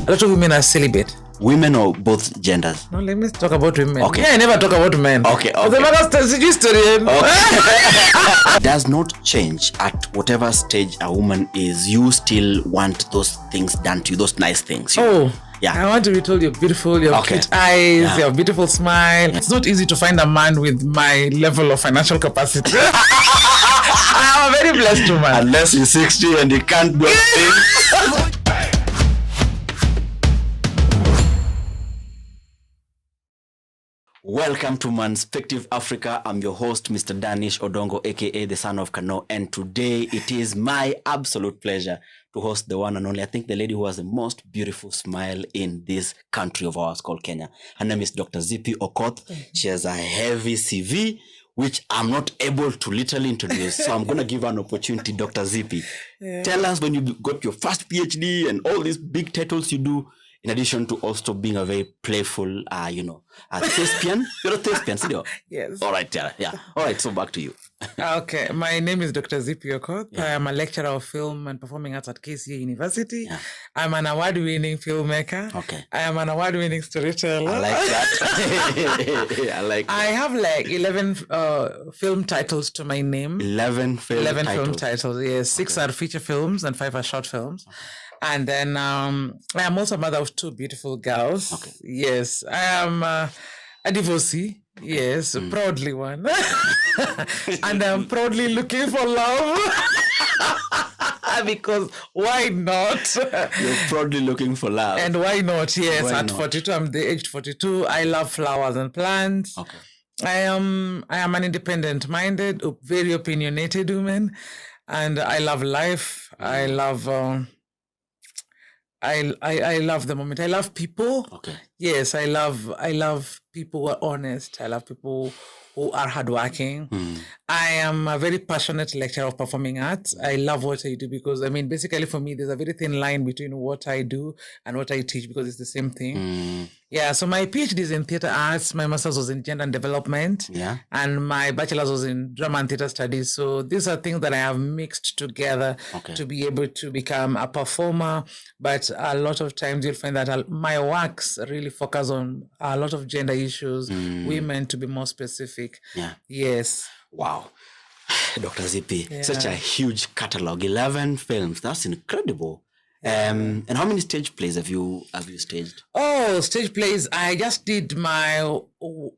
A lot of women are celibate. Women or both genders? No, let me talk about women. Okay. Yeah, I never talk about men. Okay. Does not change at whatever stage a woman is. You still want those things done to you, those nice things. Yeah. I want to be told you're beautiful, you have cute eyes, you have a beautiful smile. It's not easy to find a man with my level of financial capacity. I'm a very blessed woman. Unless you're 60 and you can't do anything. Welcome to Manspeqtive Africa. I'm your host, Mr. Dannish Odongo, aka the son of Kano, and today it is my absolute pleasure to host the one and only, I think the lady who has the most beautiful smile in this country of ours called Kenya. Her name is Dr. Zippy Okoth. She has a heavy CV, which I'm not able to literally introduce. So I'm going to give her an opportunity, Dr. Zippy. Tell us when you got your first PhD and all these big titles you do, in addition to also being a very playful, a thespian. You're a thespian, see? Yes. All right, yeah. All right, so back to you. Okay, my name is Dr. Zippy Okoth. I am a lecturer of film and performing arts at KCA University. Yeah. I'm an award-winning filmmaker. Okay. I am an award-winning storyteller. I like that. I have like 11 film titles to my name. 11 film titles, yes. 6 are feature films and 5 are short films. And then I am also a mother of 2 beautiful girls. Okay. Yes. I am a divorcee. Yes, proudly one. And I'm proudly looking for love. Because why not? You're proudly looking for love. And why not? Yes, at 42, I'm the aged 42. I love flowers and plants. Okay. I am an independent-minded, very opinionated woman. And I love life. I love... I love the moment. I love people. Okay. Yes, I love people who are honest. I love people who are hardworking. I am a very passionate lecturer of performing arts. I love what I do because, basically for me, there's a very thin line between what I do and what I teach because it's the same thing. Yeah, so my PhD is in theater arts. My master's was in gender and development. Yeah. And my bachelor's was in drama and theater studies. So these are things that I have mixed together to be able to become a performer. But a lot of times you'll find that my works really focus on a lot of gender issues, women to be more specific. Yeah. Yes. Wow. Dr. Zippy, such a huge catalog, 11 films. That's incredible. And how many stage plays have you staged? Oh, stage plays. I just did my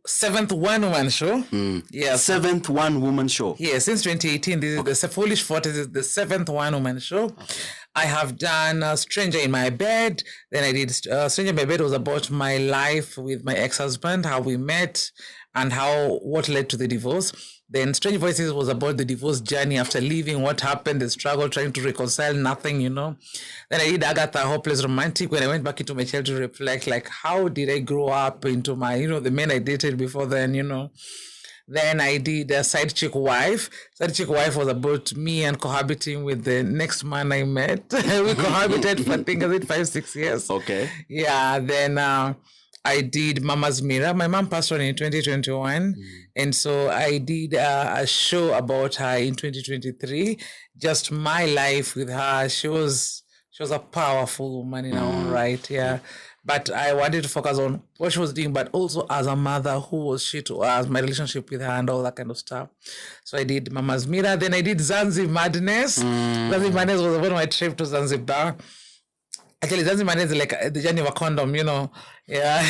7th one-woman show. Yes. 7th one-woman show. Yeah, since 2018, this is the Foolish Forties is the 7th one-woman show. Okay. I have done Stranger in My Bed. Then I did Stranger in My Bed was about my life with my ex-husband, how we met, and what led to the divorce. Then Strange Voices was about the divorce journey after leaving, what happened, the struggle, trying to reconcile nothing, Then I did Agatha, Hopeless Romantic, when I went back into my childhood to reflect, like, how did I grow up into my, the men I dated before then, Then I did Side Chick Wife. Side Chick Wife was about me and cohabiting with the next man I met. We cohabited for, I think, 5-6 years. Okay. Yeah, then... I did Mama's Mirror. My mom passed on in 2021. And so I did a show about her in 2023. Just my life with her. She was a powerful woman in her own right. Yeah. But I wanted to focus on what she was doing, but also as a mother, who was she to us, my relationship with her and all that kind of stuff. So I did Mama's Mirror. Then I did Zanzibar Madness. Zanzibar Madness was one of my trip to Zanzibar. Actually, Zanzibar is like the journey of a condom, Yeah.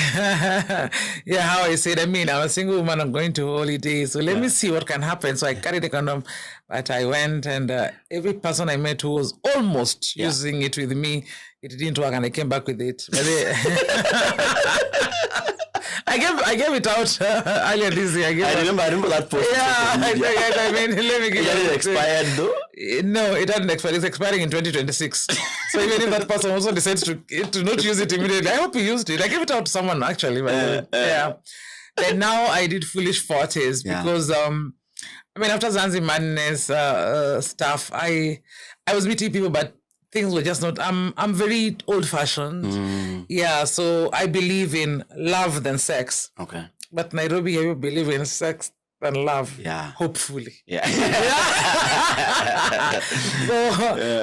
Yeah, how I said, I'm a single woman, I'm going to holiday, so let me see what can happen. So I carried the condom, but I went and every person I met who was almost using it with me, it didn't work and I came back with it. But I gave it out earlier this year. I remember that post. Yeah, let me give it. It expired though? No, it hadn't expired. It's expiring in 2026. So even if that person also decides to not use it immediately, I hope he used it. I gave it out to someone actually. Yeah. And now I did Foolish Forties because after Zanzibar Madness stuff, I was meeting people, but things were just not. I'm very old-fashioned. Yeah, so I believe in love than sex. Okay. But Nairobi, you believe in sex and love. Yeah. Hopefully. Yeah. So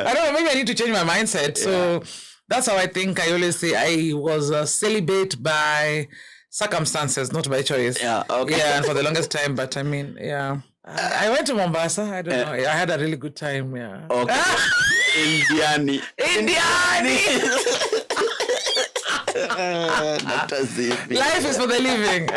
I don't know. Maybe I need to change my mindset. So That's how I think. I always say I was celibate by circumstances, not by choice. Yeah, okay. Yeah, and for the longest time. But I mean, yeah. I went to Mombasa. I don't know. I had a really good time. Yeah. Okay. Indiani. Dr. Zippy. Life is for the living.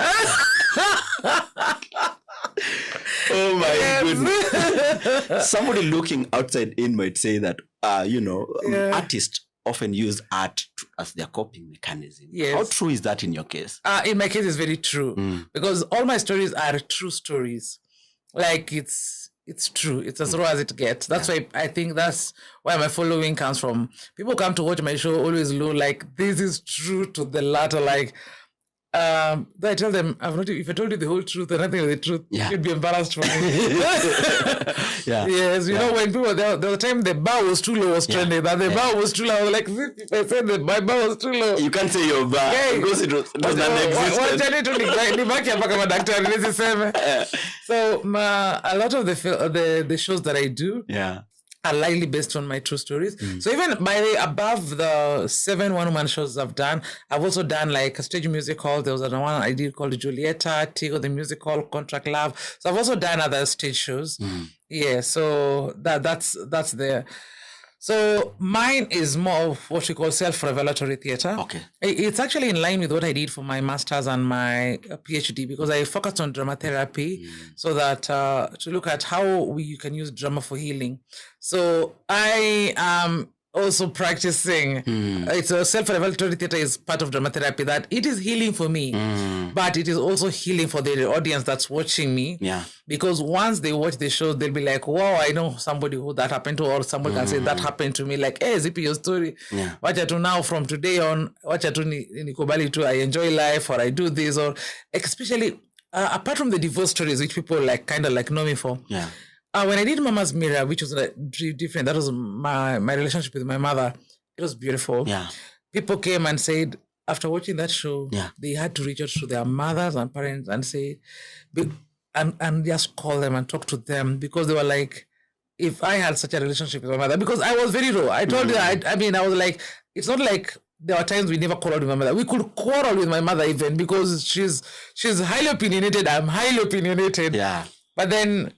Oh my goodness. Somebody looking outside in might say that, artists often use art as their coping mechanism. Yes. How true is that in your case? In my case, it's very true because all my stories are true stories. Like it's true. It's as raw as it gets. That's why I think that's where my following comes from. People come to watch my show always look like this is true to the latter. Like, I tell them, if I told you the whole truth and nothing of the truth, you'd be embarrassed for me. Yes, you know, when people, there was a time the bar was too low was trending, that the bar was too low. I was like, if I said that my bar was too low. You can't say your bar because it was non-existent. So a lot of the shows that I do, are likely based on my true stories. So even above the 7 one-woman shows I've done, I've also done like a stage musical. There was another one I did called Julieta, Tigo the musical, Contract Love. So I've also done other stage shows. Yeah, so that's there. So mine is more of what we call self-revelatory theater. Okay. It's actually in line with what I did for my master's and my PhD because I focused on drama therapy so that to look at how you can use drama for healing. So I am also practicing. It's a self-revelatory theater is part of drama therapy that it is healing for me, but it is also healing for the audience that's watching me. Yeah. Because once they watch the show, they'll be like, wow, I know somebody who that happened to, or someone can say that happened to me. Like, hey, Zippy, your story. Yeah. Wacha tu now from today on, wacha tu nikubali tu, I enjoy life or I do this, or especially apart from the divorce stories, which people like kind of like know me for. Yeah. When I did Mama's Mirror, which was different, that was my relationship with my mother. It was beautiful. Yeah. People came and said, after watching that show, they had to reach out to their mothers and parents and say, and just call them and talk to them because they were like, if I had such a relationship with my mother, because I was very raw. I told you, I mean, I was like, it's not like there were times we never quarreled with my mother. We could quarrel with my mother even because she's highly opinionated. I'm highly opinionated. Yeah. But then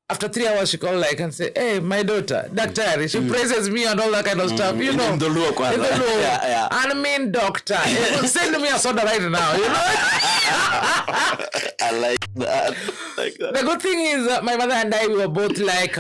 after 3 hours, she called like and say, hey, my daughter, Doctor, she praises me and all that kind of stuff, you know. In the law. Yeah. I mean, doctor, send me a soda right now, you know. I like that. The good thing is that my mother and I, we were both like,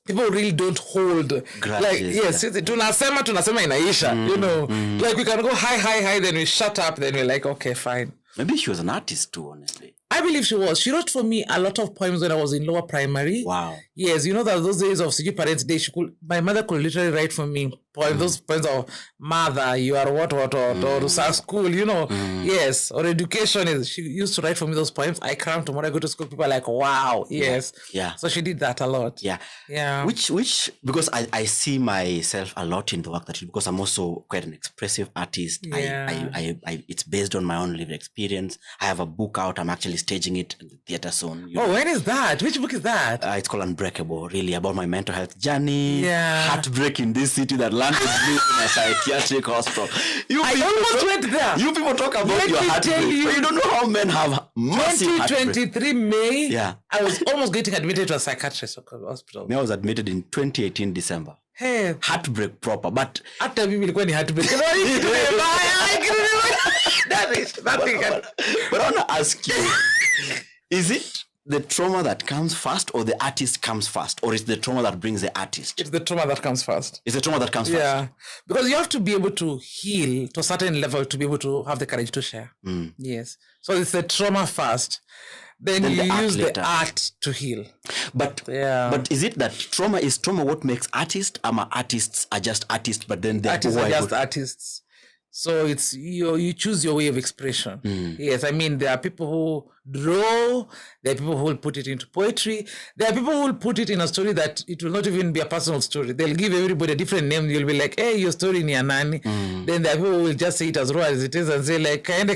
people really don't hold grudges, like yes, tunasema inaisha, you know. Like we can go high, then we shut up, then we're like, okay, fine. Maybe she was an artist too, honestly. I believe she was. She wrote for me a lot of poems when I was in lower primary. Wow. Yes, you know that those days of CG Parents Day, my mother could literally write for me poems, those poems of mother, you are what, or school, you know. Yes, or education. She used to write for me those poems. I cram tomorrow, I go to school, people are like, wow, yes. Yeah. So she did that a lot. Yeah. Yeah. Which because I see myself a lot in the work that you do, because I'm also quite an expressive artist. Yeah. I it's based on my own lived experience. I have a book out. I'm actually staging it in the theater soon. When is that? Which book is that? It's called Unbreakable, really about my mental health journey. Yeah. Heartbreak in this city that landed me in a psychiatric hospital. I almost went there. You people talk about your heartbreak, but you don't know how men have massive 2023 May. Yeah. I was almost getting admitted to a psychiatrist hospital. I was admitted in 2018 December. Hey. Heartbreak proper, but after me ilikuwa ni heartbreak. But I want to ask you, is it the trauma that comes first or the artist comes first? Or is the trauma that brings the artist? It's the trauma that comes first. It's the trauma that comes first? Yeah. Because you have to be able to heal to a certain level to be able to have the courage to share. Yes. So it's the trauma first. Then you use the art to heal. But is it that trauma what makes artists? Artists are just artists, but then they're just artists. So it's you choose your way of expression. Yes, I mean there are people who draw, there are people who will put it into poetry, there are people who will put it in a story that it will not even be a personal story. They'll give everybody a different name. You'll be like, hey, your story ni anani. Then there are people who will just say it as raw as it is and say like kinda.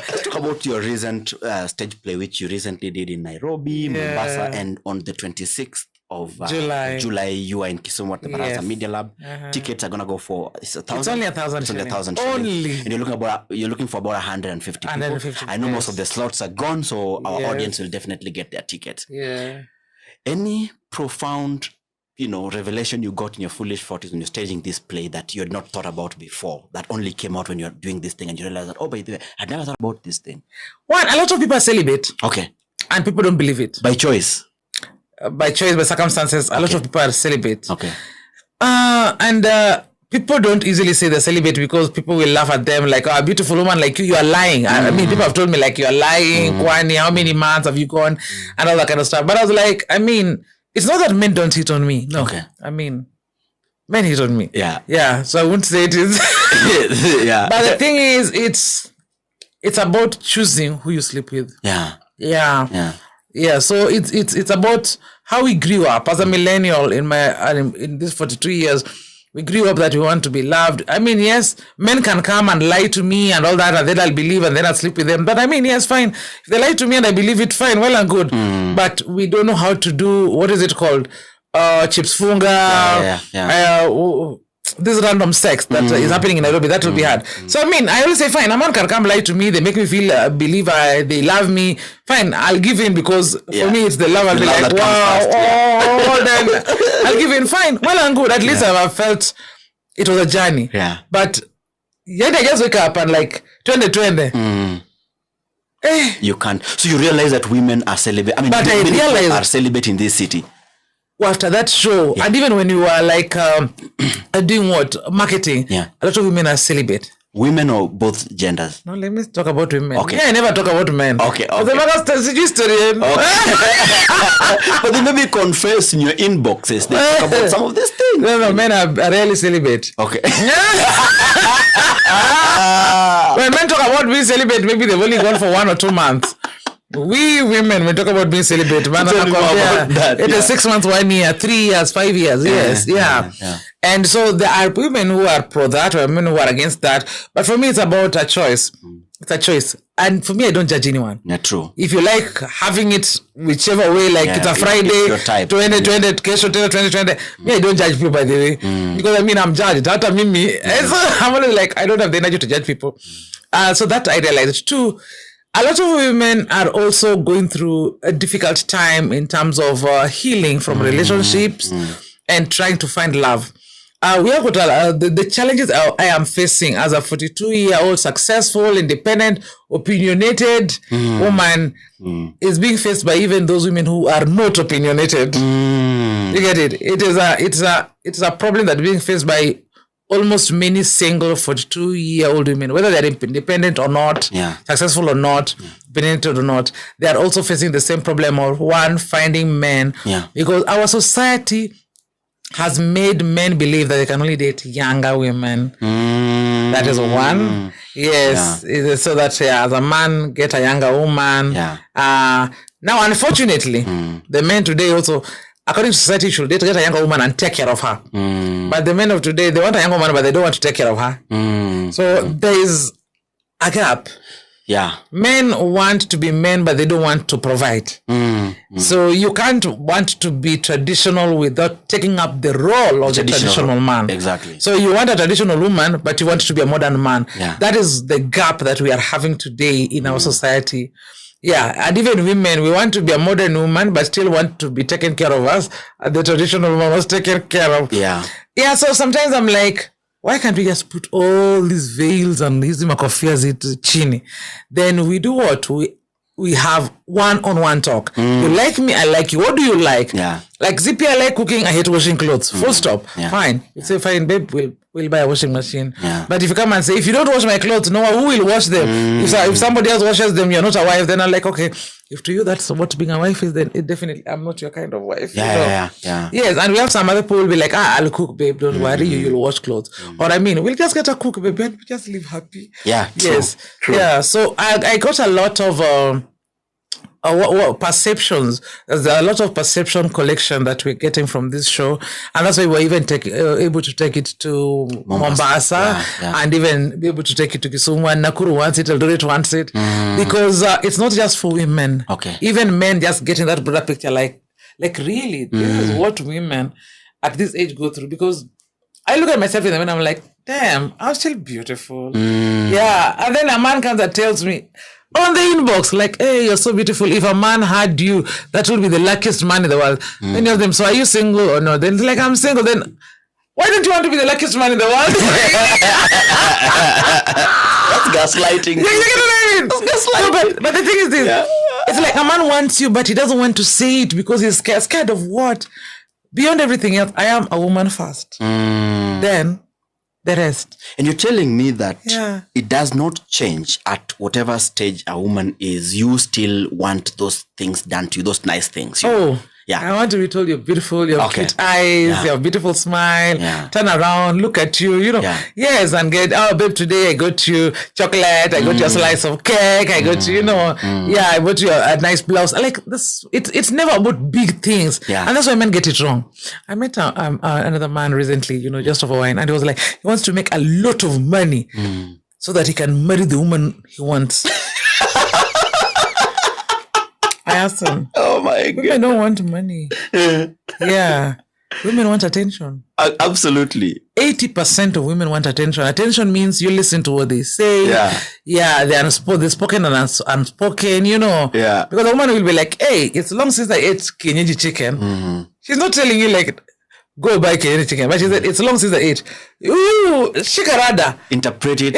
Let's talk about your recent stage play which you recently did in Nairobi, Mombasa, and on the 26th of July, you are in Kisumu at the Baraza Media Lab. Tickets are gonna go for it's only 1,000. It's only 1,000. Only. And you're looking for about 150 people. I know most of the slots are gone, so our audience will definitely get their tickets. Yeah. Any profound, revelation you got in your Foolish 40s when you're staging this play that you had not thought about before, that only came out when you're doing this thing and you realize that, oh, by the way, I'd never thought about this thing? One, a lot of people are celibate. Okay. And people don't believe it. By choice? By circumstances, a lot of people are celibate. Okay. And people don't easily say they're celibate because people will laugh at them like, oh, a beautiful woman like you are lying. I mean, people have told me like, you are lying, Kwani, how many months have you gone? And all that kind of stuff. But I was like, I mean, it's not that men don't hit on me. No. Okay. I mean, men hit on me. Yeah. Yeah. So I wouldn't say it is. Yeah. But the thing is, it's about choosing who you sleep with. Yeah. Yeah. Yeah. Yeah, so it's about how we grew up as a millennial in these 42 years. We grew up that we want to be loved. I mean, yes, men can come and lie to me and all that, and then I'll believe and then I'll sleep with them. But I mean, yes, fine. If they lie to me and I believe it, fine, well and good. But we don't know how to do, what is it called? Chips funga. This random sex that is happening in Nairobi, that will be hard. So, I mean, I always say, fine, a man can come lie to me. They make me feel, believe they love me. Fine, I'll give in because for me, it's the love. I'll be like, wow, then I'll give in. Fine, well and good. At least I've felt it was a journey. Yeah. But yet I just wake up and like, 2020. You can't. So you realize that women are celibate. I mean, but many people are celibate in this city. After that show, and even when you were like doing marketing, a lot of women are celibate. Women or both genders? No, let me talk about women. Okay. Yeah, I never talk about men. Okay. The matters history. But they maybe confess in your inboxes. They talk about some of these things. No, men are rarely celibate. Okay. When men talk about being celibate, maybe they've only gone for 1 or 2 months. We women, we talk about being celibate. Man, it is 6 months, 1 year, 3 years, 5 years. Yes, yeah. And so there are women who are pro that, or women who are against that. But for me, it's about a choice. It's a choice. And for me, I don't judge anyone. Yeah, true. If you like having it whichever way, like it's a Friday, 2020, me, I don't judge people, by the way. Because I mean, I'm judged. I'm always like, I don't have the energy to judge people. So that I realized. 2, a lot of women are also going through a difficult time in terms of healing from relationships and trying to find love. We have got the challenges I am facing as a 42-year-old, successful, independent, opinionated woman is being faced by even those women who are not opinionated. You get it? It's a problem that being faced by almost many single 42-year-old women, whether they're independent or not, successful or not, opinionated or not, they are also facing the same problem of finding men. Because our society has made men believe that they can only date younger women. That is one. Yes. So that as a man, get a younger woman. Now, unfortunately, the men today also, according to society, should get a younger woman and take care of her. But the men of today, they want a younger woman, but they don't want to take care of her. So there is a gap. Men want to be men, but they don't want to provide. So you can't want to be traditional without taking up the role of the traditional man. Exactly. So you want a traditional woman, but you want to be a modern man. That is the gap that we are having today in our society. And even women, we want to be a modern woman, but still want to be taken care of us. The traditional woman was taken care of. So sometimes I'm like, why can't we just put all these veils and these makofias chini? Then we do what? We have one-on-one talk. You like me, I like you. What do you like? Like Zippy, I like cooking, I hate washing clothes. Full stop. Fine. You say, fine, babe, we'll buy a washing machine. But if you come and say, if you don't wash my clothes, no, who will wash them? If somebody else washes them, you're not a wife, then I'm like, okay, if to you that's what being a wife is, then it definitely, I'm not your kind of wife. Yes, and we have some other people will be like, I'll cook, babe, don't worry, you'll wash clothes. Or I mean, we'll just get a cook, babe, and just live happy. True. So I got a lot of perceptions. There's a lot of perception collection that we're getting from this show, and that's why we're even able to take it to Mombasa and even be able to take it to Kisumu, and Nakuru wants it, Eldoret wants it, because it's not just for women. Even men just getting that broader picture, like Like, really, this is what women at this age go through. Because I look at myself in the mirror and I'm like, damn, I'm still beautiful. Yeah. And then a man comes and tells me on the inbox, like, hey, you're so beautiful. If a man had you, that would be the luckiest man in the world. Many of them, so are you single or no? Then it's like, I'm single. Then why don't you want to be the luckiest man in the world? That's gaslighting. You get what I mean? That's gaslighting. No, but the thing is this. It's like a man wants you, but he doesn't want to say it because he's scared of what? Beyond everything else, I am a woman first. Then the rest. And you're telling me that it does not change at whatever stage a woman is. You still want those things done to you, those nice things. You know? Yeah. I want to be told you're beautiful, you have cute eyes, you have beautiful smile, turn around, look at you, you know. Yes, and get, oh, babe, today I got you chocolate, I got you a slice of cake, I got you, you know, I bought you a nice blouse. Like this, it's never about big things. And that's why men get it wrong. I met another man recently, you know, just over wine, and he was like, he wants to make a lot of money so that he can marry the woman he wants. I asked him, oh my God. Women don't want money. Women want attention. Absolutely. 80% of women want attention. Attention means you listen to what they say. They're spoken and unspoken, you know. Because a woman will be like, hey, it's long since I ate kienyeji chicken. She's not telling you like, go buy kienyeji chicken. But she said, it's long since I ate. Ooh, shikarada. Interpret it.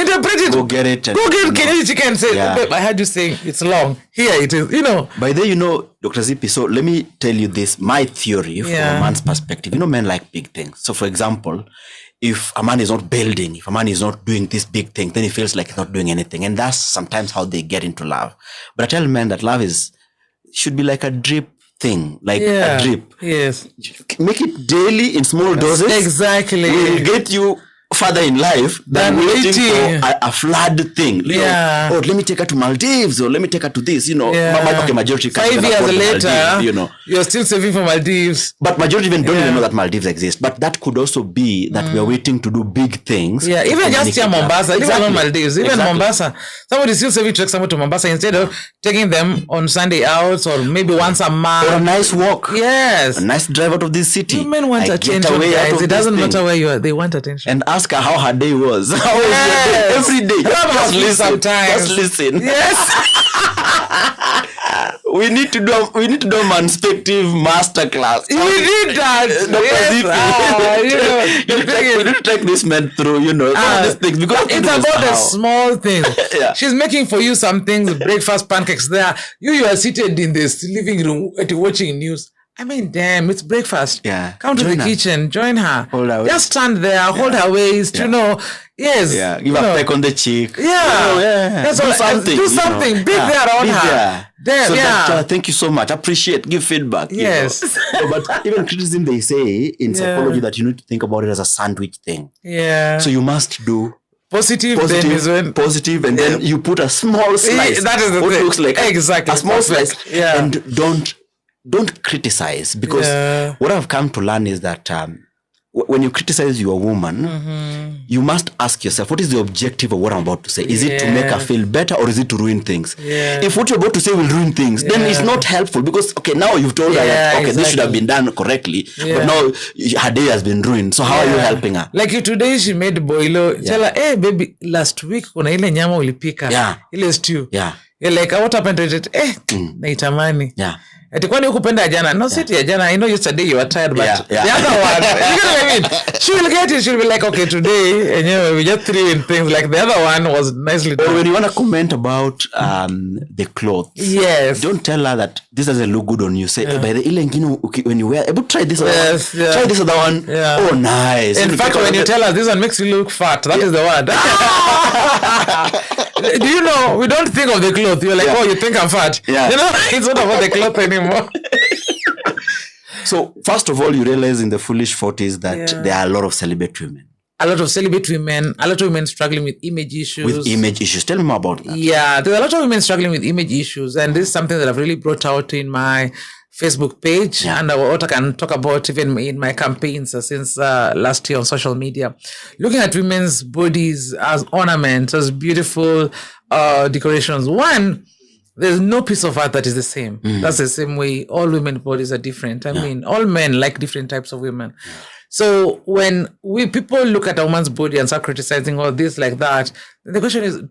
Go get it. Go get kienyeji chicken. Say, babe, I heard you saying it's long. Here it is, you know. By the way, you know, Dr. Zippy, so let me tell you this, my theory from a man's perspective. You know, men like big things. So for example, if a man is not building, if a man is not doing this big thing, then he feels like he's not doing anything. And that's sometimes how they get into love. But I tell men that love should be like a drip thing, like a drip. Yes. Make it daily in small doses. Exactly. Will get you further in life than waiting for a flood thing. You know, oh, let me take her to Maldives, or let me take her to this, you know. Okay, majority 5 years later, Maldives, you know. You're still saving for Maldives. But majority even don't even know that Maldives exist. But that could also be that we are waiting to do big things. Yeah, even just here Mombasa, even Maldives, even Mombasa. Somebody still saving to take someone to Mombasa instead of taking them on Sunday outs or maybe once a month. Or a nice walk. Yes. A nice drive out of this city. Women want attention, guys. It doesn't matter where you are. They want attention. And ask her how her day was. How was your day? Every day. Just listen. Sometimes. Just listen. Yes. We need to do Manspeqtive masterclass. We need that. We need to take this man through, you know, all these things. Because it's about the small things. She's making for you some things, breakfast pancakes there. You are seated in this living room watching news. I mean, damn, it's breakfast. Come to the kitchen, join her. Just stand there, hold her waist, you know. Yes. Give a peck on the cheek. That's do something. Do something. Be there around her. Damn, so that, thank you so much. Appreciate, give feedback. Yes. You know? But even criticism, they say in psychology that you need to think about it as a sandwich thing. So you must do positive, and then you put a small slice. That is the what thing. Looks like exactly a small slice. And don't criticize, because what I've come to learn is that when you criticize your woman, you must ask yourself, what is the objective of what I'm about to say? Is it to make her feel better, or is it to ruin things? If what you're about to say will ruin things, then it's not helpful, because now you've told her that, this should have been done correctly, but now her day has been ruined. So how are you helping her? Like today she made boilo. Tell her, hey baby, last week kuna ile nyama ulipika, ile stew. You're like, what happened to it? Naitamani. Ati kwani hukupenda jana? No, sit ya jana. I know yesterday you were tired, but the other one, you know what I mean? She will get it. She'll be like, okay, today, and you know, we just threw in things. Like the other one was nicely done. Or when you want to comment about the clothes, don't tell her that this doesn't look good on you. Say, by the ile when you wear, try this other one. Try this other one. Oh, nice. In fact, when you tell her this one makes you look fat, that is the word. Do you know, we don't think of the clothes. You're like, oh, you think I'm fat. You know, it's not about the clothes anymore. So, first of all, you realize in the Foolish Forties that there are a lot of celibate women. A lot of celibate women, a lot of women struggling with image issues. Tell me more about that. Yeah, there's a lot of women struggling with image issues. And this is something that I've really brought out in my Facebook page, and what I can talk about even in my campaigns since last year on social media. Looking at women's bodies as ornaments, as beautiful decorations. One, there's no piece of art that is the same. That's the same way all women's bodies are different. I mean, all men like different types of women. So when people look at a woman's body and start criticizing all this like that, the question is,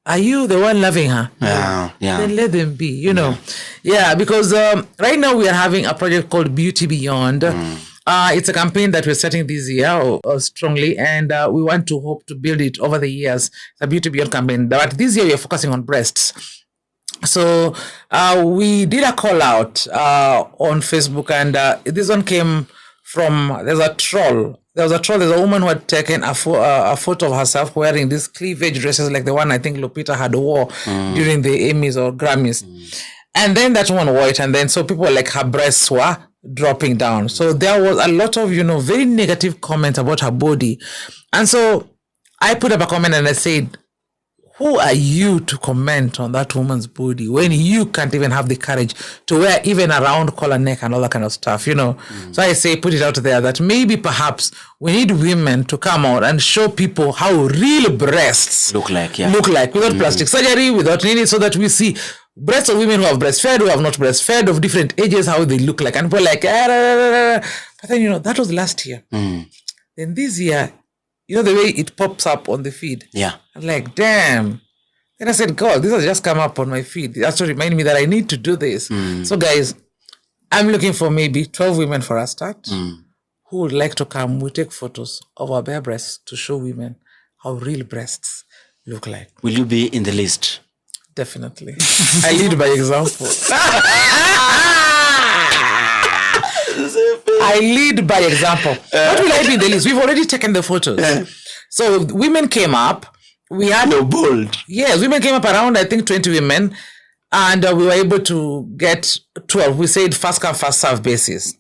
are you the one loving her? Yeah. Then let them be, you know. Yeah, because right now we are having a project called Beauty Beyond. It's a campaign that we're starting this year strongly, and we want to hope to build it over the years. It's a Beauty Beyond campaign. But this year we are focusing on breasts. So we did a call out on Facebook, and this one came from, there's a woman who had taken a photo of herself wearing these cleavage dresses like the one I think Lupita had wore during the Emmys or Grammys. And then that one wore it, and then so people were like, her breasts were dropping down. So there was a lot of, very negative comments about her body. And so I put up a comment and I said, who are you to comment on that woman's body when you can't even have the courage to wear even a round collar neck and all that kind of stuff, So I say, put it out there that maybe perhaps we need women to come out and show people how real breasts look like without plastic surgery, without needing, so that we see breasts of women who have breastfed, who have not breastfed, of different ages, how they look like. And people are like, but then, that was last year. Then this year, the way it pops up on the feed. Yeah. I'm like, damn. Then I said, God, this has just come up on my feed. That's to remind me that I need to do this. So guys, I'm looking for maybe 12 women for a start who would like to come. We take photos of our bare breasts to show women how real breasts look like. Will you be in the list? Definitely. I lead by example. I lead by example. What will I be in the list? We've already taken the photos. So women came up. We had bold. Yes, women came up around, I think, 20 women, and we were able to get 12. We said first come, first serve basis.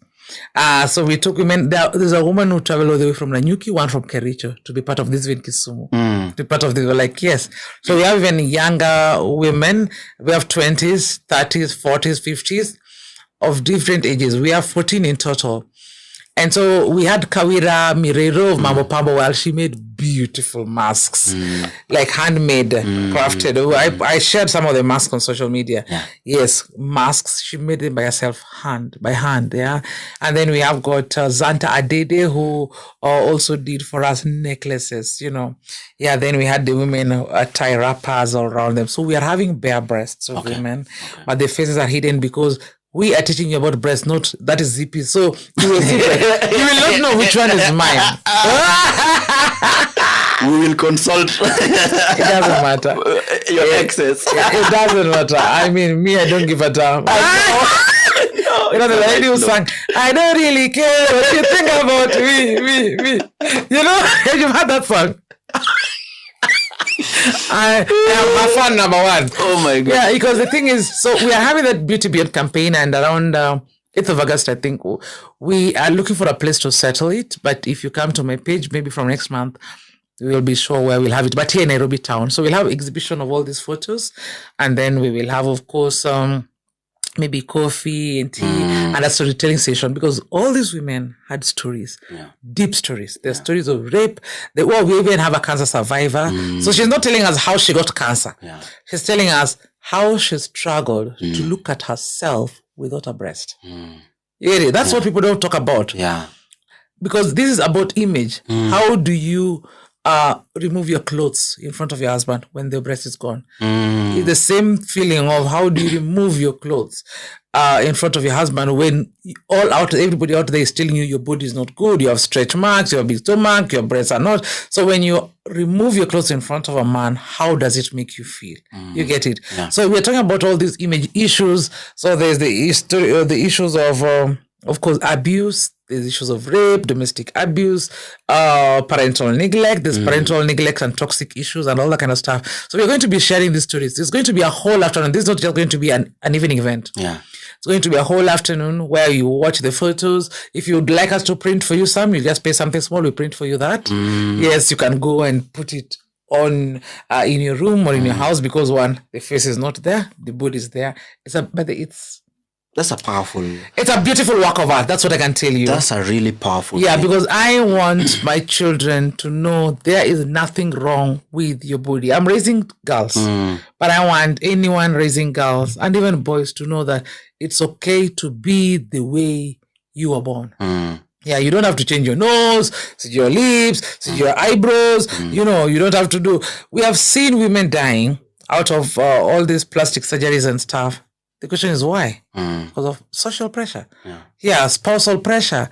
So we took women. There's a woman who traveled all the way from Nanyuki, one from Kericho, to be part of this in Kisumu. To be part of this, we're like, yes. So we have even younger women. We have 20s, 30s, 40s, 50s of different ages. We have 14 in total. And so we had Kawira Mirero of Mambo Pambo. Well, she made beautiful masks, like handmade, crafted. I shared some of the masks on social media. Yes, masks. She made them by herself, by hand. Yeah. And then we have got Zanta Adede, who also did for us necklaces, Yeah, then we had the women tie wrappers all around them. So we are having bare breasts of women, but the faces are hidden because we are teaching you about breast, that is Zippy. So you will see you will not know which one is mine. We will consult. It doesn't matter. Your exes. It doesn't matter. I mean, me, I don't give a damn. The lady who sang, I don't really care what you think about me. You've heard that song? I am my fan number one. Oh my God. Yeah, because the thing is, so we are having that Beauty Beyond campaign, and around 8th of August, I think, we are looking for a place to settle it. But if you come to my page, maybe from next month, we will be sure where we'll have it. But here in Nairobi town. So we'll have exhibition of all these photos, and then we will have, of course, maybe coffee and tea and a storytelling session, because all these women had stories, deep stories. There's stories of rape. We even have a cancer survivor. So she's not telling us how she got cancer. She's telling us how she struggled to look at herself without a breast. That's what people don't talk about. Because this is about image. How do you remove your clothes in front of your husband when the breast is gone? It's the same feeling of how do you remove your clothes in front of your husband when everybody out there is telling you your body is not good, you have stretch marks, you have big stomach, your breasts are not. So when you remove your clothes in front of a man, how does it make you feel? You get it? So we're talking about all these image issues. So there's the issues of course, abuse. There's issues of rape, domestic abuse, parental neglect. There's parental neglect and toxic issues and all that kind of stuff. So we're going to be sharing these stories. There's going to be a whole afternoon. This is not just going to be an evening event. It's going to be a whole afternoon where you watch the photos. If you'd like us to print for you some, you just pay something small. We print for you that. Yes, you can go and put it on in your room or in your house, because one, the face is not there, the body is there. That's a powerful... It's a beautiful work of art. That's what I can tell you. That's a really powerful thing. Because because I want my children to know there is nothing wrong with your body. I'm raising girls, but I want anyone raising girls and even boys to know that it's okay to be the way you were born. Yeah, you don't have to change your nose, your lips, your eyebrows. You don't have to do... We have seen women dying out of all these plastic surgeries and stuff. The question is why? Because of social pressure. Yeah, spousal pressure,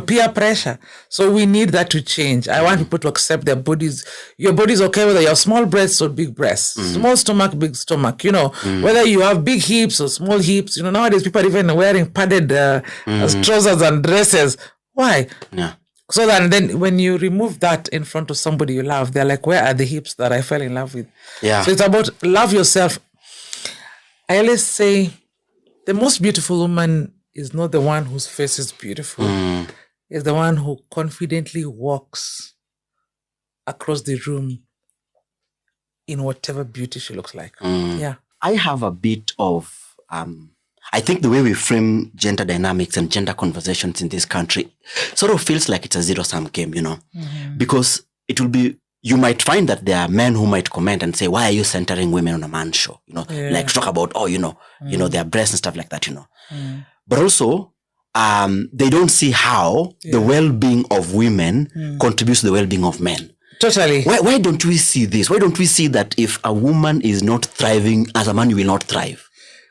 peer pressure. So we need that to change. I want people to accept their bodies. Your body is okay whether you have small breasts or big breasts, small stomach, big stomach, whether you have big hips or small hips. Nowadays people are even wearing padded trousers and dresses. Why? Yeah. So that then when you remove that in front of somebody you love, they're like, where are the hips that I fell in love with? Yeah. So it's about love yourself. I always say the most beautiful woman is not the one whose face is beautiful. It's the one who confidently walks across the room in whatever beauty she looks like. Yeah. I have a bit of... I think the way we frame gender dynamics and gender conversations in this country sort of feels like it's a zero-sum game, because it will be... You might find that there are men who might comment and say, why are you centering women on a man's show? Like talk about, their breasts and stuff like that, But also, they don't see how the well-being of women contributes to the well-being of men. Totally. Why don't we see this? Why don't we see that if a woman is not thriving, as a man, you will not thrive?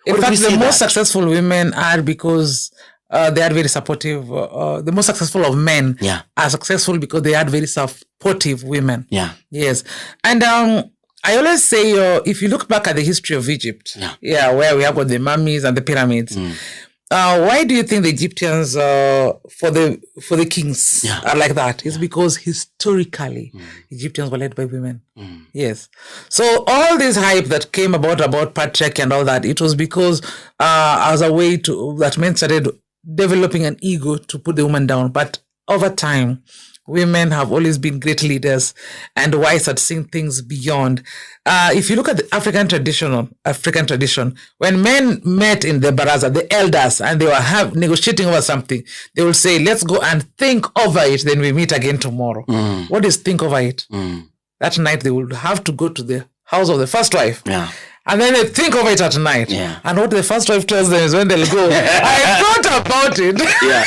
In fact, the most successful women are because they are very supportive. The most successful of men are successful because they are very supportive women. Yeah. Yes. And I always say, if you look back at the history of Egypt, where we have got the mummies and the pyramids, why do you think the Egyptians, for the kings are like that? It's because historically, Egyptians were led by women. Yes. So all this hype that came about patriarchy and all that, it was because as a way that men started developing an ego to put the woman down. But over time, women have always been great leaders and wise at seeing things beyond. If you look at the African tradition, when men met in the baraza, the elders, and they were negotiating over something, they will say, let's go and think over it, then we meet again tomorrow. What is think over it? That night, they will have to go to the house of the first wife. Yeah. And then they think of it at night. Yeah. And what the first wife tells them is when they'll go, I thought about it. Yeah.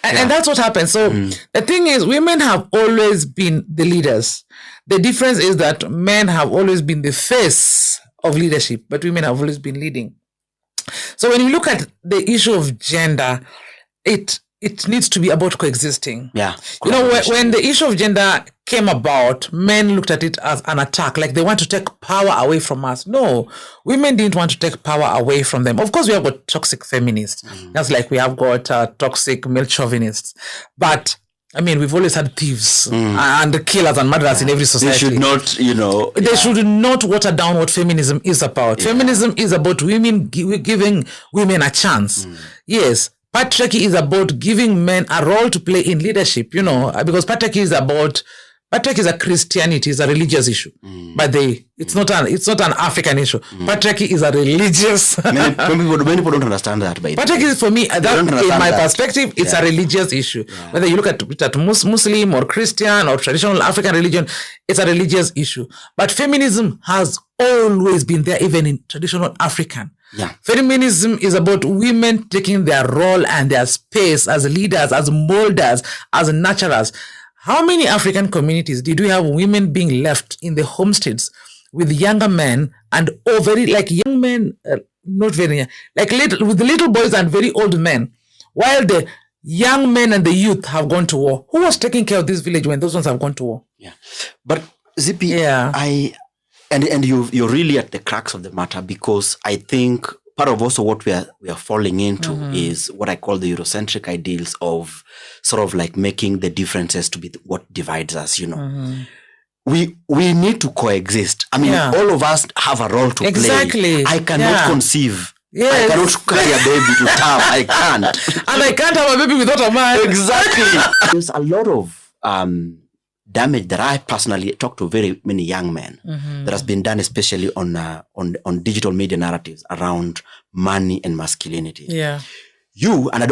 and that's what happens. So the thing is, women have always been the leaders. The difference is that men have always been the face of leadership, but women have always been leading. So when you look at the issue of gender, it needs to be about coexisting. Yeah. When the issue of gender came about, men looked at it as an attack, like they want to take power away from us. No, women didn't want to take power away from them. Of course, we have got toxic feminists, just like we have got toxic male chauvinists. But I mean, we've always had thieves and killers and murderers in every society. They should not, They should not water down what feminism is about. Feminism is about women giving women a chance. Yes. Patriarchy is about giving men a role to play in leadership, because patriarchy is a Christianity, it's a religious issue. But it's not an African issue. Patriarchy is a religious. Many people don't understand that. Patriarchy is, for me, in my perspective, it's a religious issue. Yeah. Whether you look at it Muslim or Christian or traditional African religion, it's a religious issue. But feminism has always been there, even in traditional African. Yeah. Feminism is about women taking their role and their space as leaders, as molders, as nurturers. How many African communities did we have women being left in the homesteads with younger men and young men, not very young, with little boys and very old men, while the young men and the youth have gone to war? Who was taking care of this village when those ones have gone to war? Yeah, but Zippy, And you're really at the crux of the matter, because I think part of also what we are falling into is what I call the Eurocentric ideals of sort of like making the differences to be what divides us, We need to coexist. I mean, all of us have a role to play. Exactly. I cannot conceive. Yes. I cannot carry a baby to term. I can't. And I can't have a baby without a man. Exactly. There's a lot of damage that I personally talk to very many young men that has been done, especially on digital media narratives around money and masculinity. Yeah. You, and I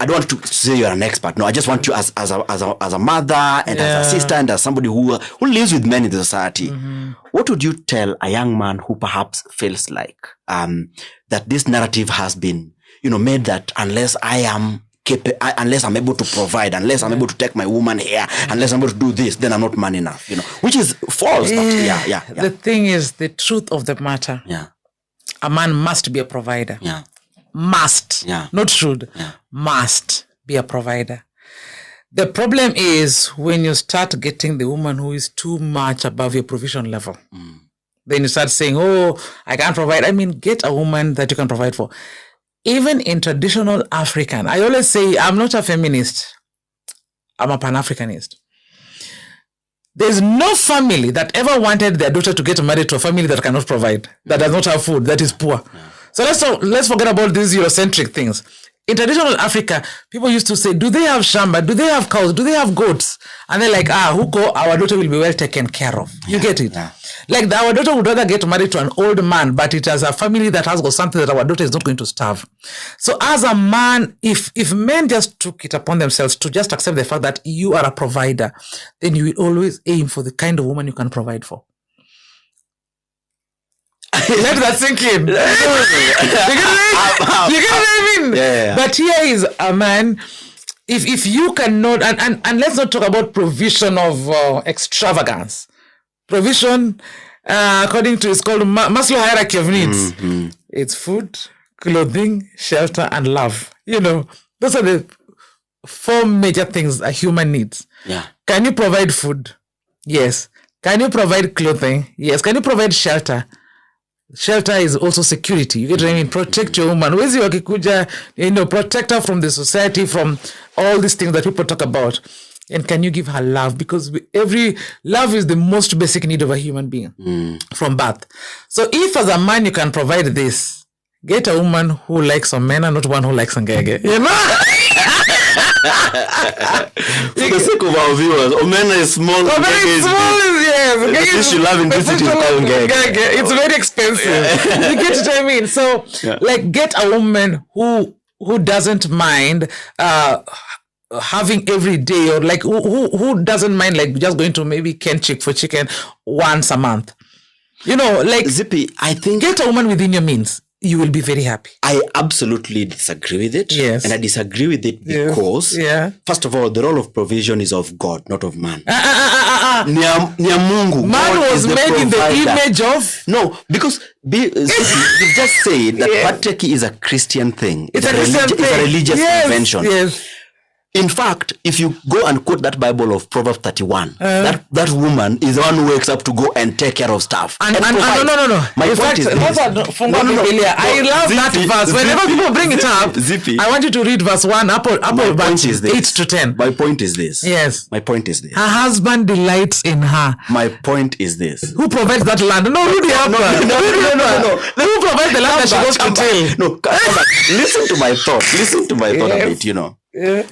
don't want to say you're an expert. No, I just want you as a mother and as a sister and as somebody who lives with men in the society. What would you tell a young man who perhaps feels like that this narrative has been, made that unless I'm able to provide, unless I'm able to take my woman here, unless I'm able to do this, then I'm not man enough, which is false. Yeah. The thing is, the truth of the matter. Yeah. A man must be a provider. Yeah. Must. Yeah. Not should. Yeah. Must be a provider. The problem is when you start getting the woman who is too much above your provision level. Then you start saying, oh, I can't provide. I mean, get a woman that you can provide for. Even in traditional African, I always say, I'm not a feminist. I'm a Pan-Africanist. There's no family that ever wanted their daughter to get married to a family that cannot provide, that does not have food, that is poor. So let's forget about these Eurocentric things. In traditional Africa, people used to say, do they have shamba? Do they have cows? Do they have goats? And they're like, Huko, our daughter will be well taken care of. You get it? Yeah. Like our daughter would rather get married to an old man, but it has a family that has got something that our daughter is not going to starve. So as a man, if men just took it upon themselves to just accept the fact that you are a provider, then you will always aim for the kind of woman you can provide for. Let that sink in. You get what I mean? Yeah. But here is a man, if you cannot, and let's not talk about provision of extravagance. Provision, according to, it's called Maslow hierarchy of needs. It's food, clothing, shelter, and love. Those are the 4 major things a human needs. Yeah. Can you provide food? Yes. Can you provide clothing? Yes. Can you provide shelter? Shelter is also security. You get what I mean? Protect your woman. Wezi wakikuja, protect her from the society, from all these things that people talk about. And can you give her love? Because love is the most basic need of a human being from birth. So if as a man you can provide this, get a woman who likes some men and not one who likes ngege. For the sake of our viewers, Omena is small. Omena is small, yes. The fish you love in this city is called ngege. It's very expensive. You get what I mean? So, get a woman who doesn't mind having every day, or like who doesn't mind like just going to maybe Kenchik for chicken once a month. Like Zippy, I think get a woman within your means. You will be very happy. I absolutely disagree with it. Yes. And I disagree with it because, first of all, the role of provision is of God, not of man. Mungu. Man was made in the image of... No, because you've just said that patriarchy is a Christian thing. It's a Christian thing. It's a religious invention. Yes. In fact, if you go and quote that Bible of Proverbs 31, that woman is the one who wakes up to go and take care of stuff. No. My point is this. I love that verse. Whenever people bring it up, Zippy, I want you to read verse 1, up 8 to 10. My point is this. Yes. My point is this. Her husband delights in her. My point is this. Who provides that land? No. Who provides the land that she goes to till? No, listen to my thought. Listen to my thought a bit, Yeah.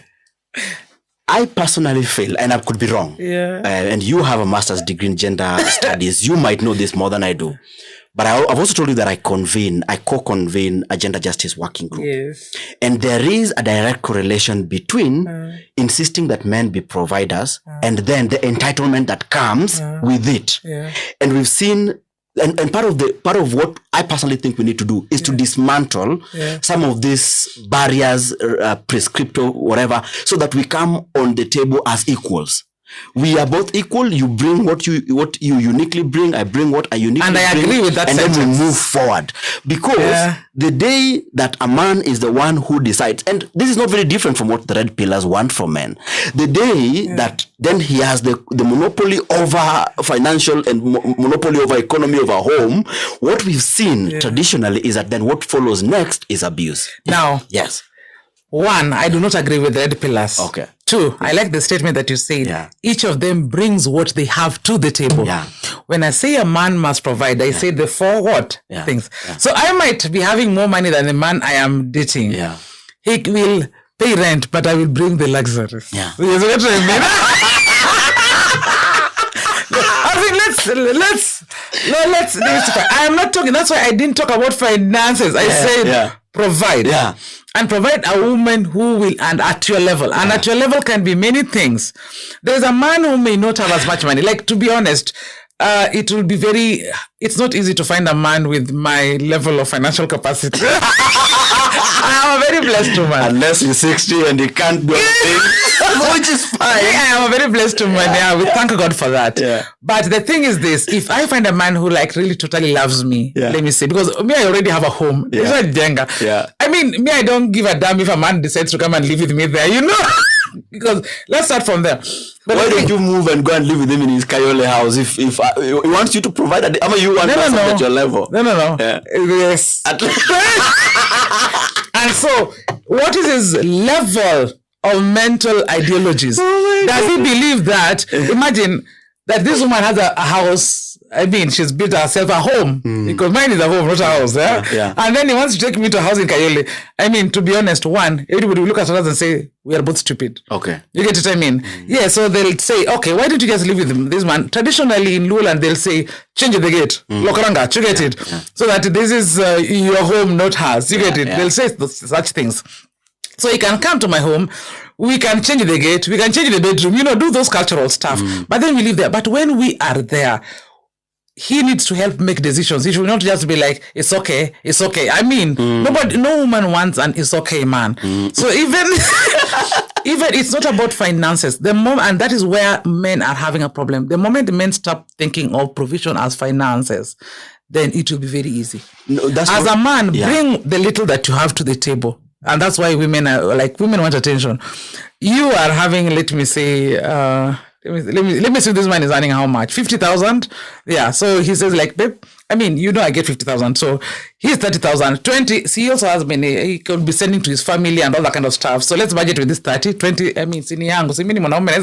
I personally feel, and I could be wrong, and you have a master's degree in gender studies, you might know this more than I do, but I've also told you that I co-convene a gender justice working group. Yes. And there is a direct correlation between insisting that men be providers and then the entitlement that comes with it. Yeah. And we've seen, and part of what I personally think we need to do is to dismantle some of these barriers, prescriptive, whatever, so that we come on the table as equals. We are both equal. You bring what you uniquely bring. I bring what I uniquely bring. And I agree with that sentence. Then we move forward. Because the day that a man is the one who decides, and this is not very different from what the red pillars want from men. The day that then he has the monopoly over financial and monopoly over economy of our home, what we've seen traditionally is that then what follows next is abuse. Now, yes. 1, I do not agree with the red pillars. Okay. 2, I like the statement that you said. Yeah. Each of them brings what they have to the table. Yeah. When I say a man must provide, I say the 4 what things. Yeah. So I might be having more money than the man I am dating. Yeah. He will pay rent, but I will bring the luxuries. Yeah. You know what I mean? I am not talking. That's why I didn't talk about finances. I said provide. Yeah. And provide a woman who will, and at your level. And at your level can be many things. There's a man who may not have as much money. Like, to be honest, it's not easy to find a man with my level of financial capacity. I am a very blessed woman. Unless you're 60 and you can't do anything, which is fine. I am a very blessed woman. Yeah, we thank God for that. Yeah. But the thing is this, if I find a man who like really totally loves me, let me say, because me, I already have a home. It's not Jenga. Yeah. I mean, me, I don't give a damn if a man decides to come and live with me there, because let's start from there. But why don't you move and go and live with him in his Kayole house if he wants you to provide you want at your level? No. Yeah. Yes. And so, what is his level of mental ideologies? Does he believe that, imagine that this woman has a house, I mean, she's built herself a home, because mine is a home, not a house. Yeah. And then he wants to take me to a house in Kayole. I mean, to be honest, everybody will look at us and say, we are both stupid. Okay. You get what I mean? Yeah, so they'll say, okay, why don't you just live with this man? Traditionally in Luland, they'll say, change the gate. Lokaranga, you get it? Yeah. So that this is your home, not hers. You get it? Yeah. They'll say such things. So he can come to my home. We can change the gate. We can change the bedroom. Do those cultural stuff. But then we live there. But when we are there, he needs to help make decisions. He should not just be like, it's okay. I mean, no woman wants an it's okay man. So even it's not about finances. And that is where men are having a problem. The moment men stop thinking of provision as finances, then it will be very easy. No, as a man, bring the little that you have to the table. And that's why women want attention. You are having, let me say, let me see, this man is earning how much? 50,000? Yeah. So he says like, babe, I mean, I get 50,000. So he's 30,000. 20. See, he also has he could be sending to his family and all that kind of stuff. So let's budget with this 30, 20. I mean, sini yangu. Si minimum beer,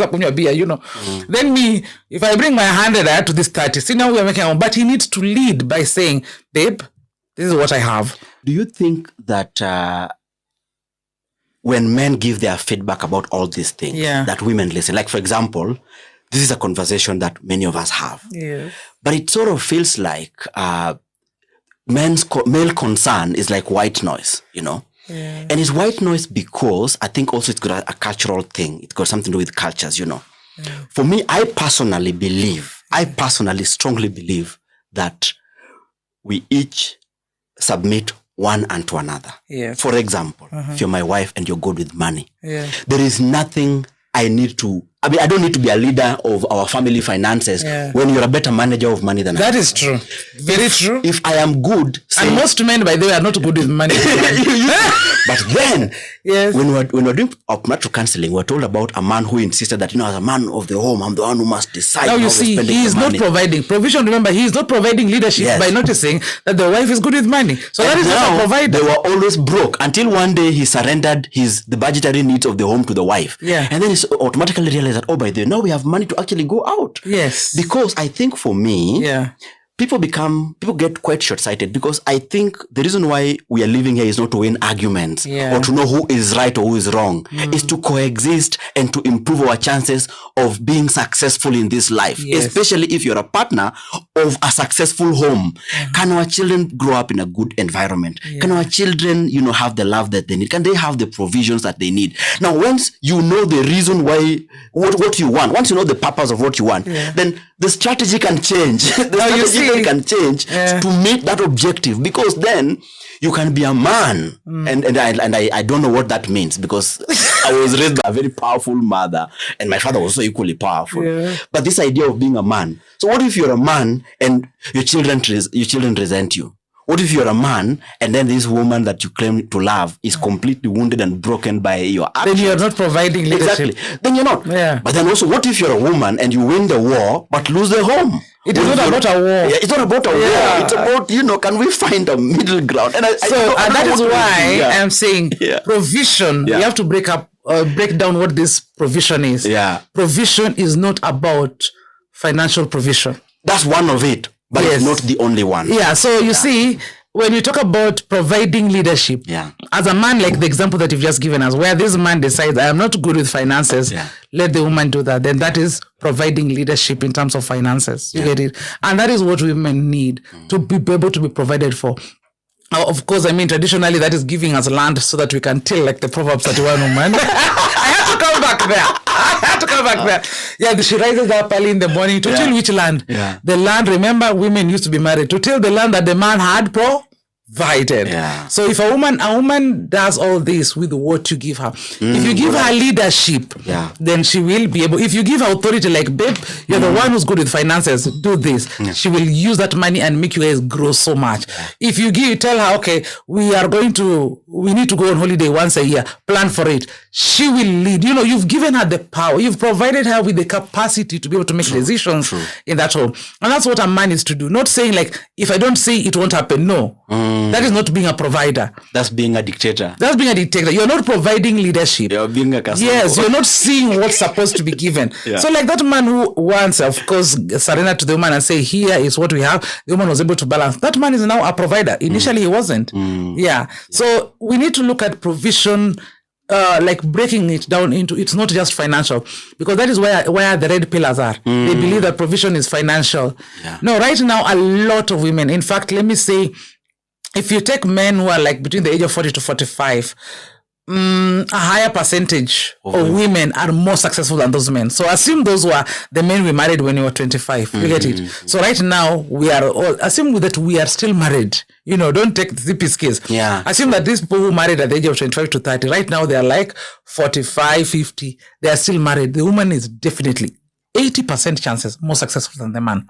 Then me, if I bring my 100 to this 30, see now we are making, but he needs to lead by saying, babe, this is what I have. Do you think that, when men give their feedback about all these things, that women listen? Like, for example, this is a conversation that many of us have. Yes. But it sort of feels like male concern is like white noise, Yeah. And it's white noise because I think also it's got a cultural thing. It's got something to do with cultures, Yeah. For me, I personally strongly believe that we each submit one unto another. Yes. For example, if you're my wife and you're good with money, there is nothing I don't need to be a leader of our family finances when you're a better manager of money than I am. That is true. Very true. If I am good... And most men, by the way, are not good with money. But then, when we're doing optometric counseling, we're told about a man who insisted that, as a man of the home, I'm the one who must decide now how you see, he is not providing provision. Remember, he is not providing leadership by noticing that the wife is good with money. So that is not a provider. They were always broke until one day he surrendered the budgetary needs of the home to the wife. Yeah. And then he automatically realized that, by the way, now we have money to actually go out. Yes. Because I think for me, people get quite short-sighted, because I think the reason why we are living here is not to win arguments or to know who is right or who is wrong. It's to coexist and to improve our chances of being successful in this life, especially if you're a partner of a successful home. Can our children grow up in a good environment? Can our children, have the love that they need? Can they have the provisions that they need? Now, once you know the reason why, what you want, once you know the purpose of what you want, then the strategy can change. Can change to meet that objective, because then you can be a man. And I don't know what that means, because I was raised by a very powerful mother and my father was also equally powerful. But this idea of being a man. So what if you're a man and your children resent you? What if you're a man and then this woman that you claim to love is completely wounded and broken by your actions? Then you're not providing leadership. Exactly. Then you're not. But then also, what if you're a woman and you win the war but lose the home? It is not about a war. It's not about a war. It's about, can we find a middle ground? And that is why I'm saying provision. You have to break down what this provision is. Provision is not about financial provision. That's one of it. But it's not the only one. So you see, when you talk about providing leadership, as a man, like the example that you've just given us, where this man decides, I am not good with finances, let the woman do that, then that is providing leadership in terms of finances. You get it? And that is what women need to be able to be provided for. Of course, I mean, traditionally, that is giving us land so that we can till like the Proverbs 31 woman. I have to come back there. Yeah, she rises up early in the morning to till which land? The land, remember, women used to be married to till the land that the man had provided. So if a woman does all this with what you give her, if you give her leadership, then she will be able, if you give her authority, like, babe, you're the one who's good with finances, do this, she will use that money and make you guys grow so much. If you tell her, okay, we need to go on holiday once a year, plan for it, she will lead. You know, you've given her the power, you've provided her with the capacity to be able to make decisions in that home. And that's what a man is to do. Not saying like, if I don't say it won't happen. No. That is not being a provider. That's being a dictator. You're not providing leadership. You're being a customer. Yes, you're not seeing what's supposed to be given. So like that man who wants, of course, surrender to the woman and say, here is what we have. The woman was able to balance. That man is now a provider. Initially, he wasn't. So we need to look at provision, like breaking it down into, it's not just financial, because that is where the red pillars are. They believe that provision is financial. No, right now, a lot of women, in fact, let me say, if you take men who are like between the age of 40 to 45, a higher percentage of women are more successful than those men. So assume those were the men we married when we were 25. You get it? So right now, we are all, assume that we are still married. You know, don't take Zippy's case. Assume that these people who married at the age of 25 to 30, right now they are like 45, 50. They are still married. The woman is definitely 80% chances more successful than the man.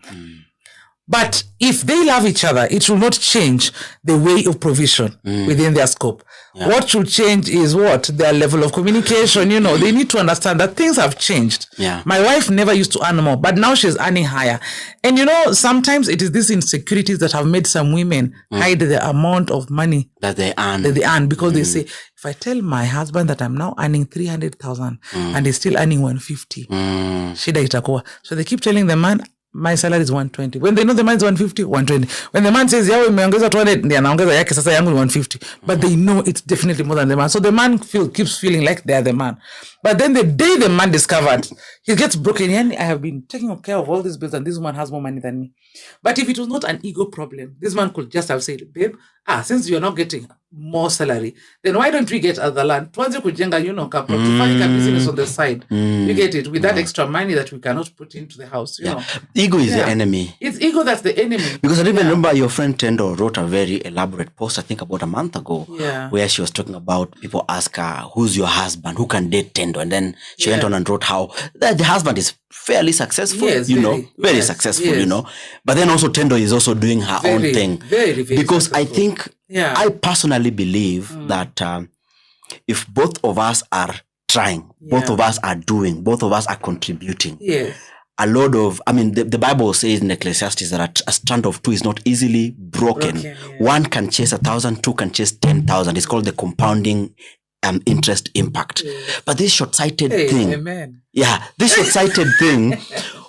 But if they love each other, it will not change the way of provision within their scope. What should change is their level of communication. You know, they need to understand that things have changed. My wife never used to earn more, but now she's earning higher. And you know, sometimes it is these insecurities that have made some women hide the amount of money that they earn because they say, if I tell my husband that I'm now earning 300,000 and he's still earning 150, shida itakuwa. So they keep telling the man, my salary is 120. When they know the man is 150, 120. When the man says, yawe umeongeza 200, ndiye anaongeza yake sasa yangu ni 150. But they know it's definitely more than the man. So the man keeps feeling like they're the man. But then the day the man discovered, he gets broken. And I have been taking care of all these bills and this woman has more money than me. But if it was not an ego problem, this man could just have said, babe, since you're not getting more salary, then why don't we get other land? Tuanze kujenga, you know, tufanye business on the side. You get it? With that extra money that we cannot put into the house, you know. Ego is the enemy. It's ego that's the enemy. Because I remember your friend Tendo wrote a very elaborate post, I think about a month ago, where she was talking about people ask her, who's your husband? Who can date Tendo? And then she went on and wrote how the husband is fairly successful, very successful, you know. But then also Tendo is also doing her own thing. Very because successful. I think, I personally believe that if both of us are trying, both of us are doing, both of us are contributing, a lot of, I mean, the Bible says in Ecclesiastes that a strand of two is not easily broken. One can chase 1,000, two can chase 10,000. It's called the compounding interest impact. But this short-sighted thing, this short-sighted thing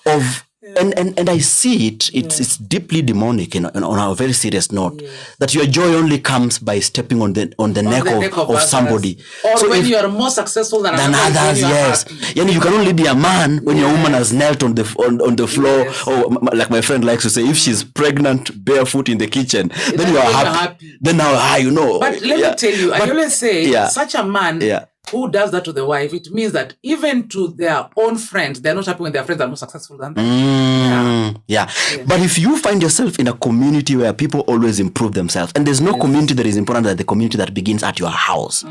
of, and I see it's deeply demonic on a very serious note, that your joy only comes by stepping on the neck of somebody. Or so when you are more successful than others, you can only be a man when your woman has knelt on the floor, or like my friend likes to say, if she's pregnant barefoot in the kitchen, then you are happy. Then now, you know. But let me tell you, I always say, such a man who does that to the wife, it means that even to their own friends, they're not happy when their friends are more successful than them. But if you find yourself in a community where people always improve themselves, and there's no community that is important than the community that begins at your house.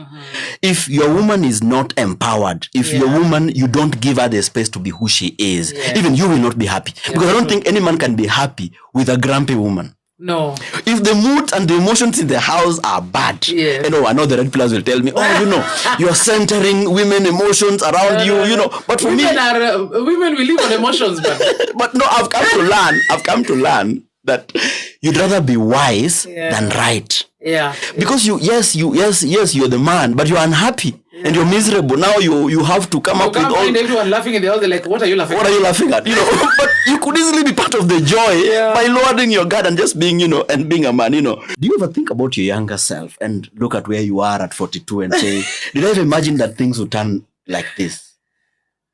If your woman is not empowered, if your woman, you don't give her the space to be who she is, even you will not be happy. Because I don't think any man can be happy with a grumpy woman. No. If the mood and the emotions in the house are bad, you know, I know the red pillars will tell me, you know, you're centering women emotions around you, you know. But for women will live on emotions, but no, I've come to learn that you'd rather be wise than right. Because you're the man, but you're unhappy. and you're miserable. Now you have to come up with all... everyone laughing and they're like, what are you laughing at? What are you laughing at? But you could easily be part of the joy by lowering your guard and just being, and being a man, Do you ever think about your younger self and look at where you are at 42 and say, did I ever imagine that things would turn like this?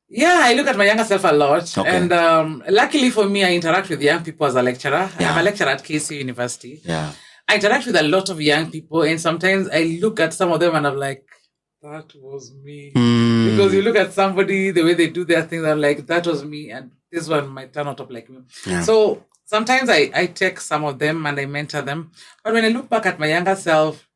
Yeah, I look at my younger self a lot. Okay. And luckily for me, I interact with young people as a lecturer. Yeah. I'm a lecturer at KC University. Yeah. I interact with a lot of young people, and sometimes I look at some of them and I'm like, that was me. Because you look at somebody, the way they do their things, I'm like, that was me, and this one might turn out like me. Yeah. So sometimes I take some of them and I mentor them. But when I look back at my younger self,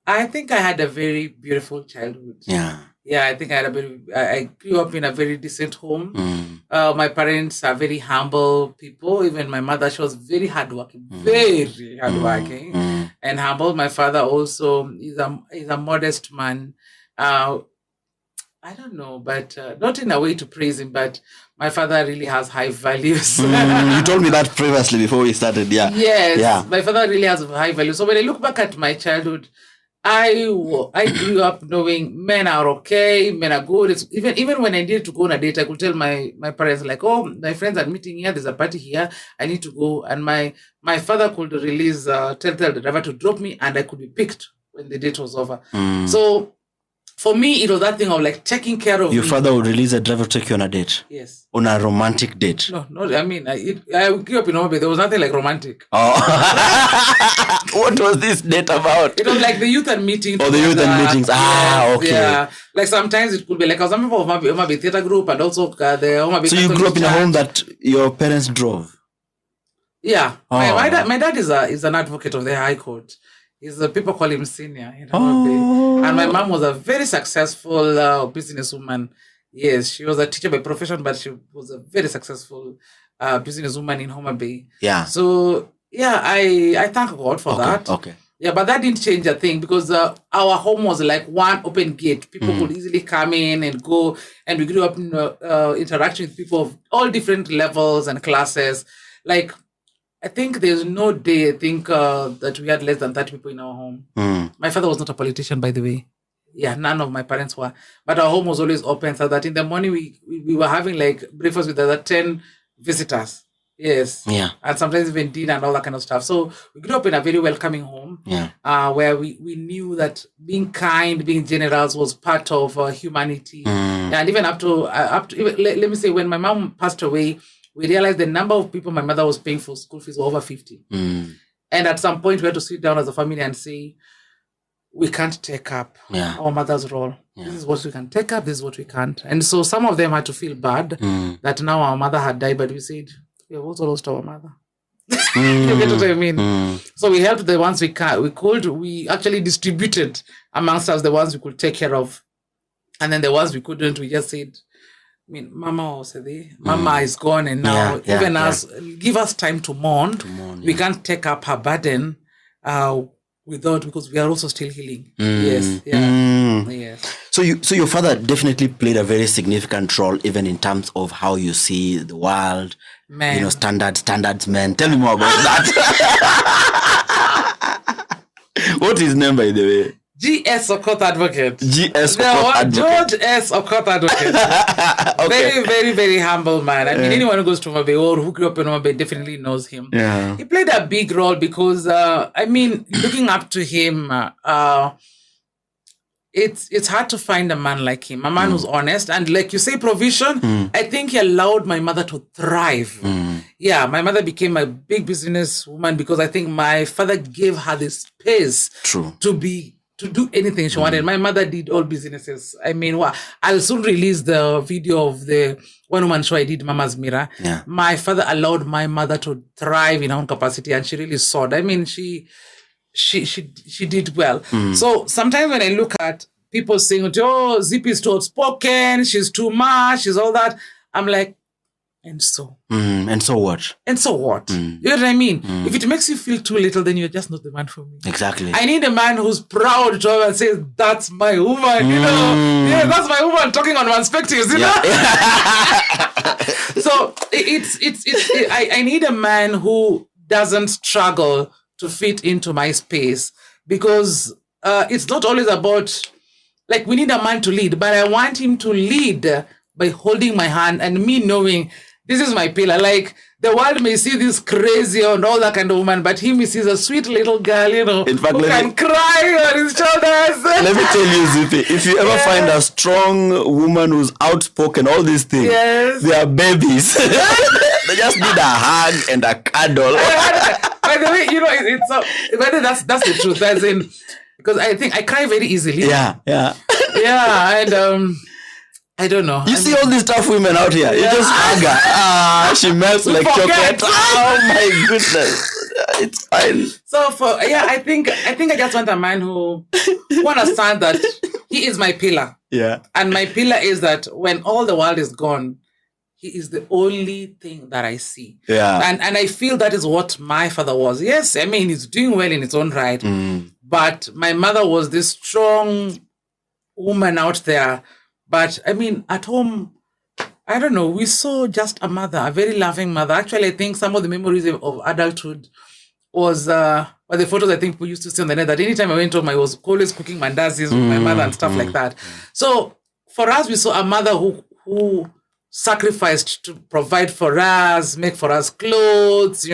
I think I had a very beautiful childhood. Yeah. Yeah, I think I grew up in a very decent home. My parents are very humble people. Even my mother, she was very hardworking, very hardworking and humble. My father also is a modest man. I don't know, but not in a way to praise him, but my father really has high values. You told me that previously before we started, yeah. Yes, yeah. My father really has high values. So when I look back at my childhood, I grew up knowing men are okay, men are good. Even when I needed to go on a date, I could tell my parents, like, oh, my friends are meeting here, there's a party here, I need to go. And my father could release, tell the driver to drop me, and I could be picked when the date was over. So for me, it was that thing of like taking care of Your father would release a driver to take you on a date? Yes. On a romantic date? No, I mean, I grew up in Homa Bay. There was nothing like romantic. Oh. What was this date about? It was like the youth and meetings. Oh, the youth and meetings. Okay. Yeah. Like sometimes it could be like, I was a member of Homa Bay Theatre Group and also the Homa Bay. So you grew up in a home that your parents drove? Yeah. Oh. My dad is an advocate of the High Court. People call him senior in Homa Bay. And my mom was a very successful businesswoman. Yes, she was a teacher by profession, but she was a very successful businesswoman in Homa Bay. Yeah. So, yeah, I thank God for that. Okay. Yeah, but that didn't change a thing because our home was like one open gate. People could easily come in and go. And we grew up interacting with people of all different levels and classes. Like, I think there's no day, that we had less than 30 people in our home. My father was not a politician, by the way. Yeah, none of my parents were. But our home was always open so that in the morning we were having like breakfast with other 10 visitors. Yes. Yeah. And sometimes even dinner and all that kind of stuff. So we grew up in a very welcoming home. Yeah. Where we knew that being kind, being generous was part of humanity. And even up to let me say, when my mom passed away, we realized the number of people my mother was paying for school fees were over 50. And at some point, we had to sit down as a family and say, we can't take up our mother's role. Yeah. This is what we can take up, this is what we can't. And so some of them had to feel bad that now our mother had died, but we said, we have also lost our mother. You get what I mean? So we helped the ones we could. We actually distributed amongst us the ones we could take care of. And then the ones we couldn't, we just said, Mama was there. Mama is gone, and now us, give us time to mourn. We can't take up her burden because we are also still healing. Yes. Yes. So your father definitely played a very significant role, even in terms of how you see the world. Man. Standards men. Tell me more about that. What's his name, by the way? G.S. Okoth Advocate. George S. Okoth Advocate. Okay. Very, very, very humble man. I mean, anyone who goes to Homa Bay or who grew up in Homa Bay definitely knows him. Yeah. He played a big role because, looking up to him, it's hard to find a man like him, a man who's honest. And like you say, provision, I think he allowed my mother to thrive. Yeah, my mother became a big businesswoman because I think my father gave her the space to do anything she wanted. My mother did all businesses. I mean, I'll soon release the video of the one-woman show I did, Mama's Mirror. Yeah. My father allowed my mother to thrive in her own capacity, and she really soared. I mean, she did well. So sometimes when I look at people saying, oh, Zippy is too outspoken, she's too much, she's all that, I'm like, and so? And so what? And so what? You know what I mean? If it makes you feel too little, then you're just not the man for me. Exactly. I need a man who's proud to and says, that's my woman, you know? Yeah, that's my woman talking on Manspeqtives, you know? So I need a man who doesn't struggle to fit into my space, because it's not always about like we need a man to lead, but I want him to lead by holding my hand and me knowing this is my pillar. Like the world may see this crazy and all that kind of woman, but him, he sees a sweet little girl, In fact, who can cry on his shoulders. Let me tell you, Zippy, if you ever find a strong woman who's outspoken, all these things, they are babies. They just need a hug and a cuddle. By the way, it's so. But that's the truth. As in, because I think I cry very easily. Yeah. And I don't know. See all these tough women out here. You just hug her. She melts like chocolate. Oh my goodness. It's fine. So I think I just want a man who understands that he is my pillar. Yeah. And my pillar is that when all the world is gone, he is the only thing that I see. Yeah. And I feel that is what my father was. Yes, I mean, he's doing well in his own right. But my mother was this strong woman out there. But I mean, at home, I don't know, we saw just a mother, a very loving mother. Actually, I think some of the memories of adulthood was the photos I think people used to see on the net, that anytime I went home, I was always cooking mandazis with my mother and stuff like that. So for us, we saw a mother who sacrificed to provide for us, make for us clothes,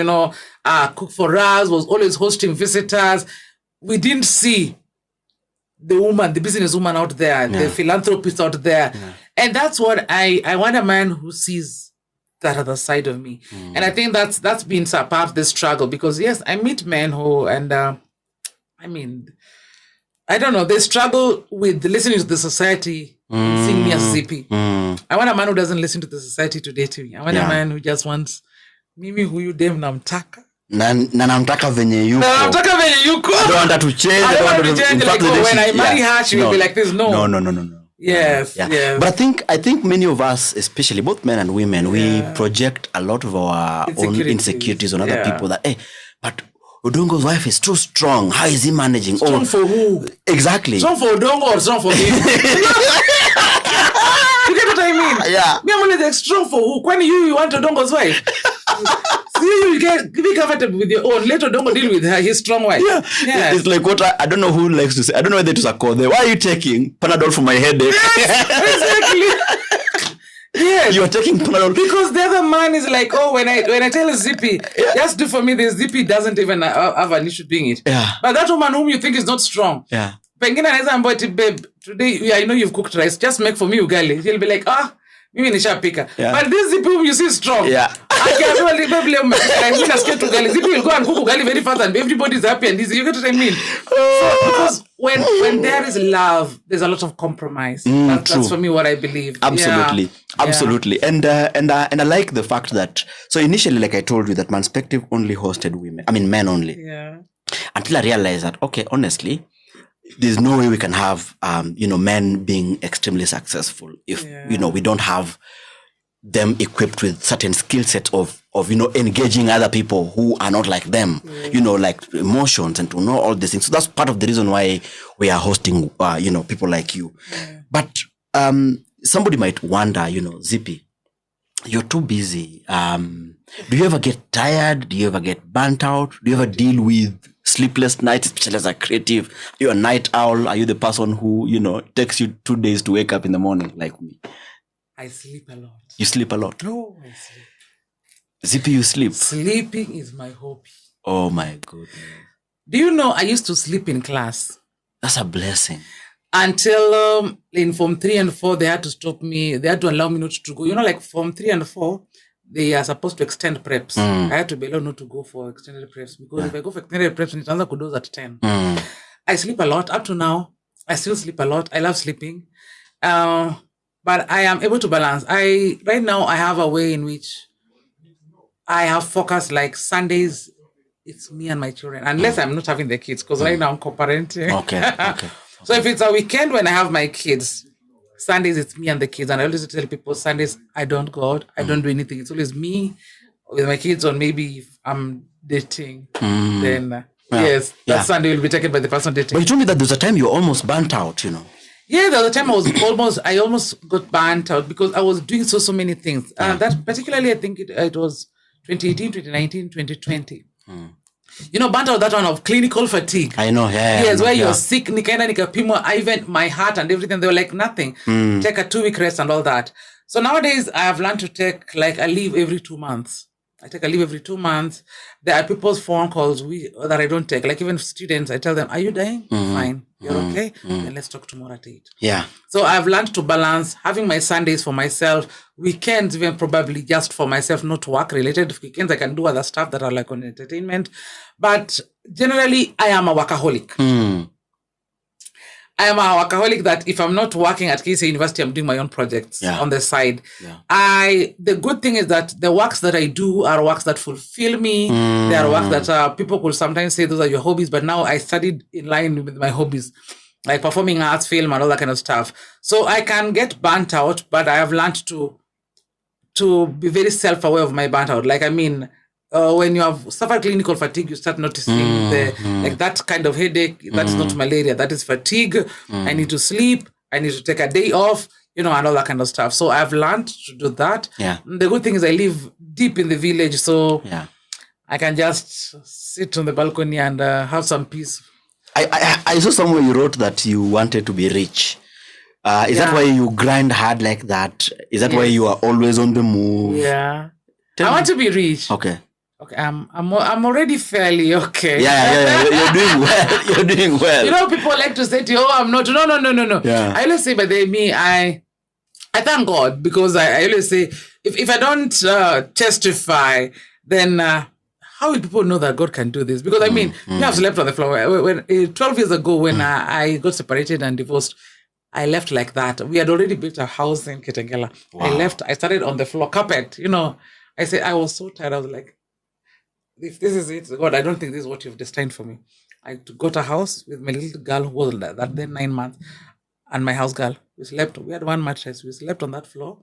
cook for us, was always hosting visitors. We didn't see the woman, the business woman out there, the philanthropist out there. Yeah. And that's what I want, a man who sees that other side of me. And I think that's been part of the struggle, because yes, I meet men who, and I mean, I don't know, they struggle with listening to the society and seeing me as Zippy. I want a man who doesn't listen to the society to date me. I want a man who just wants mimi huyu dem namtaka. Na namtaka venye yuko. I don't want her to change. I don't want her to change. Like, when I marry her, she will be like this. No. Yes. But I think many of us, especially both men and women, we project a lot of our own insecurities on other people. That, hey, but Odongo's wife is too strong. How is he managing? Strong for who? Exactly. Strong for Odongo or strong for him? You get what I mean? Yeah. Me, I'm only like, strong for who? When you want Odongo's wife? You get be comfortable with your own. Let Odongo deal with her, his strong wife. Yeah. It's like what I don't know who likes to say. I don't know whether to call there. Why are you taking Panadol for my headache? Yes, exactly. Yes. You are taking Panadol. Because the other man is like, when I tell Zippy, just do for me, the Zippy doesn't even have an issue doing it. Yeah. But that woman whom you think is not strong. Yeah. Pengine anaweza ambia, babe, today I know you've cooked rice. Just make for me ugali. She'll be like, mimi nishapika. But this Zippy whom you see strong. Yeah. Zippy will go and cook ugali very fast and everybody's happy and easy. You get what I mean? So, because when there is love, there's a lot of compromise. That's for me what I believe. Absolutely. And I like the fact that, so initially, like I told you, that Manspeqtive only hosted men only. Yeah. Until I realized that, okay, honestly, there's no way we can have men being extremely successful if we don't have them equipped with certain skill sets of engaging other people who are not like them, like emotions, and to know all these things. So that's part of the reason why we are hosting people like you. But somebody might wonder, Zippy, you're too busy. Do you ever get tired? Do you ever get burnt out? Do you ever deal with sleepless nights, especially as a creative? Are you a night owl? Are you the person who, takes you 2 days to wake up in the morning like me? I sleep a lot. You sleep a lot? No, I sleep. Zippy, you sleep? Sleeping is my hobby. Oh my goodness. Do you know I used to sleep in class? That's a blessing. Until in Form 3 and 4, they had to stop me. They had to allow me not to go. Like Form 3 and 4, they are supposed to extend preps. I had to be allowed not to go for extended preps, because if I go for extended preps, it answer could do at 10. I sleep a lot. Up to now, I still sleep a lot. I love sleeping. But I am able to balance. Right now, I have a way in which I have focus, like Sundays, it's me and my children. Unless I'm not having the kids, because right now I'm co-parenting. Okay. So if it's a weekend when I have my kids, Sundays it's me and the kids. And I always tell people, Sundays I don't go out. I don't do anything. It's always me with my kids, or maybe if I'm dating, then that Sunday will be taken by the person dating. But you told me that there's a time you almost burnt out, Yeah, the other time I almost got burnt out because I was doing so many things. That particularly, I think it was 2018, 2019, 2020. burnout, that one of clinical fatigue. I know, Yes, where you're sick, nikaenda nikapimwa, even my heart and everything, they were like, nothing. Take a 2-week rest and all that. So nowadays, I have learned to take like a leave every 2 months. I take a leave every 2 months. There are people's phone calls that I don't take. Like even students, I tell them, are you dying? Fine. You're okay? Then let's talk tomorrow at 8. Yeah. So I've learned to balance having my Sundays for myself, weekends even probably just for myself, not work related. Weekends I can do other stuff that are like on entertainment. But generally, I am a workaholic. I am a workaholic that if I'm not working at KC University, I'm doing my own projects on the side. Yeah. The good thing is that the works that I do are works that fulfill me. They are works that people could sometimes say those are your hobbies, but now I studied in line with my hobbies, like performing arts, film, and all that kind of stuff. So I can get burnt out, but I have learned to be very self-aware of my burnt out. Like, I mean, when you have suffered clinical fatigue, you start noticing like that kind of headache. That is not malaria. That is fatigue. I need to sleep. I need to take a day off, and all that kind of stuff. So I've learned to do that. Yeah. The good thing is I live deep in the village, so I can just sit on the balcony and have some peace. I saw somewhere you wrote that you wanted to be rich. Is that why you grind hard like that? Is that why you are always on the move? Yeah. I want to be rich. Okay. Okay, I'm already fairly okay. Yeah. You're doing well. You're doing well. People like to say to you, "Oh, I'm not." No. Yeah. I always say, but I thank God, because I always say, if I don't testify, then how will people know that God can do this? Because I mean, you have slept on the floor. When 12 years ago, when I got separated and divorced, I left like that. We had already built a house in Kitengela. Wow. I started on the floor, carpet. I said I was so tired. I was like, if this is it, God, I don't think this is what you've destined for me. I got a house with my little girl who was that then 9 months, and my house girl. We had one mattress. We slept on that floor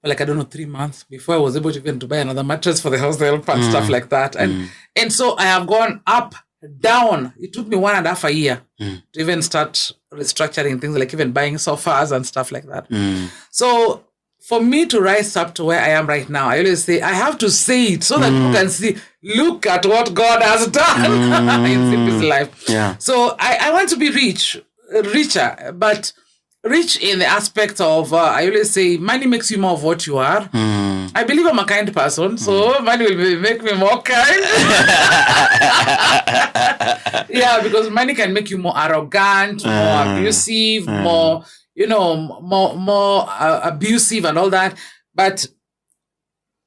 for like, 3 months before I was able to even to buy another mattress for the house help and stuff like that. And so I have gone up, down. It took me 1.5 years to even start restructuring things, like even buying sofas and stuff like that. So for me to rise up to where I am right now, I always say, I have to say it so that people can see, look at what God has done in Zippy's life. Yeah. So I want to be richer, but rich in the aspect of, I always say, money makes you more of what you are. I believe I'm a kind person, so money will make me more kind. Yeah, because money can make you more arrogant, more abusive, more abusive and all that. But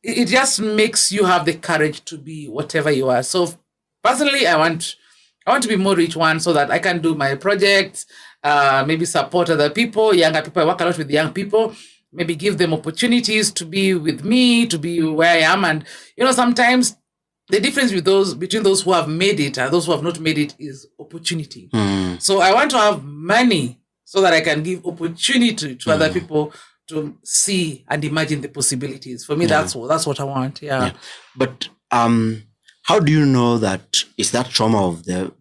it just makes you have the courage to be whatever you are. So personally, I want to be more rich one, so that I can do my projects, maybe support other people, younger people. I work a lot with young people, maybe give them opportunities to be with me, to be where I am. And, sometimes the difference between those who have made it and those who have not made it is opportunity. So I want to have money so that I can give opportunity to other people to see and imagine the possibilities. For me, that's what I want. Yeah. But how do you know that is that trauma of the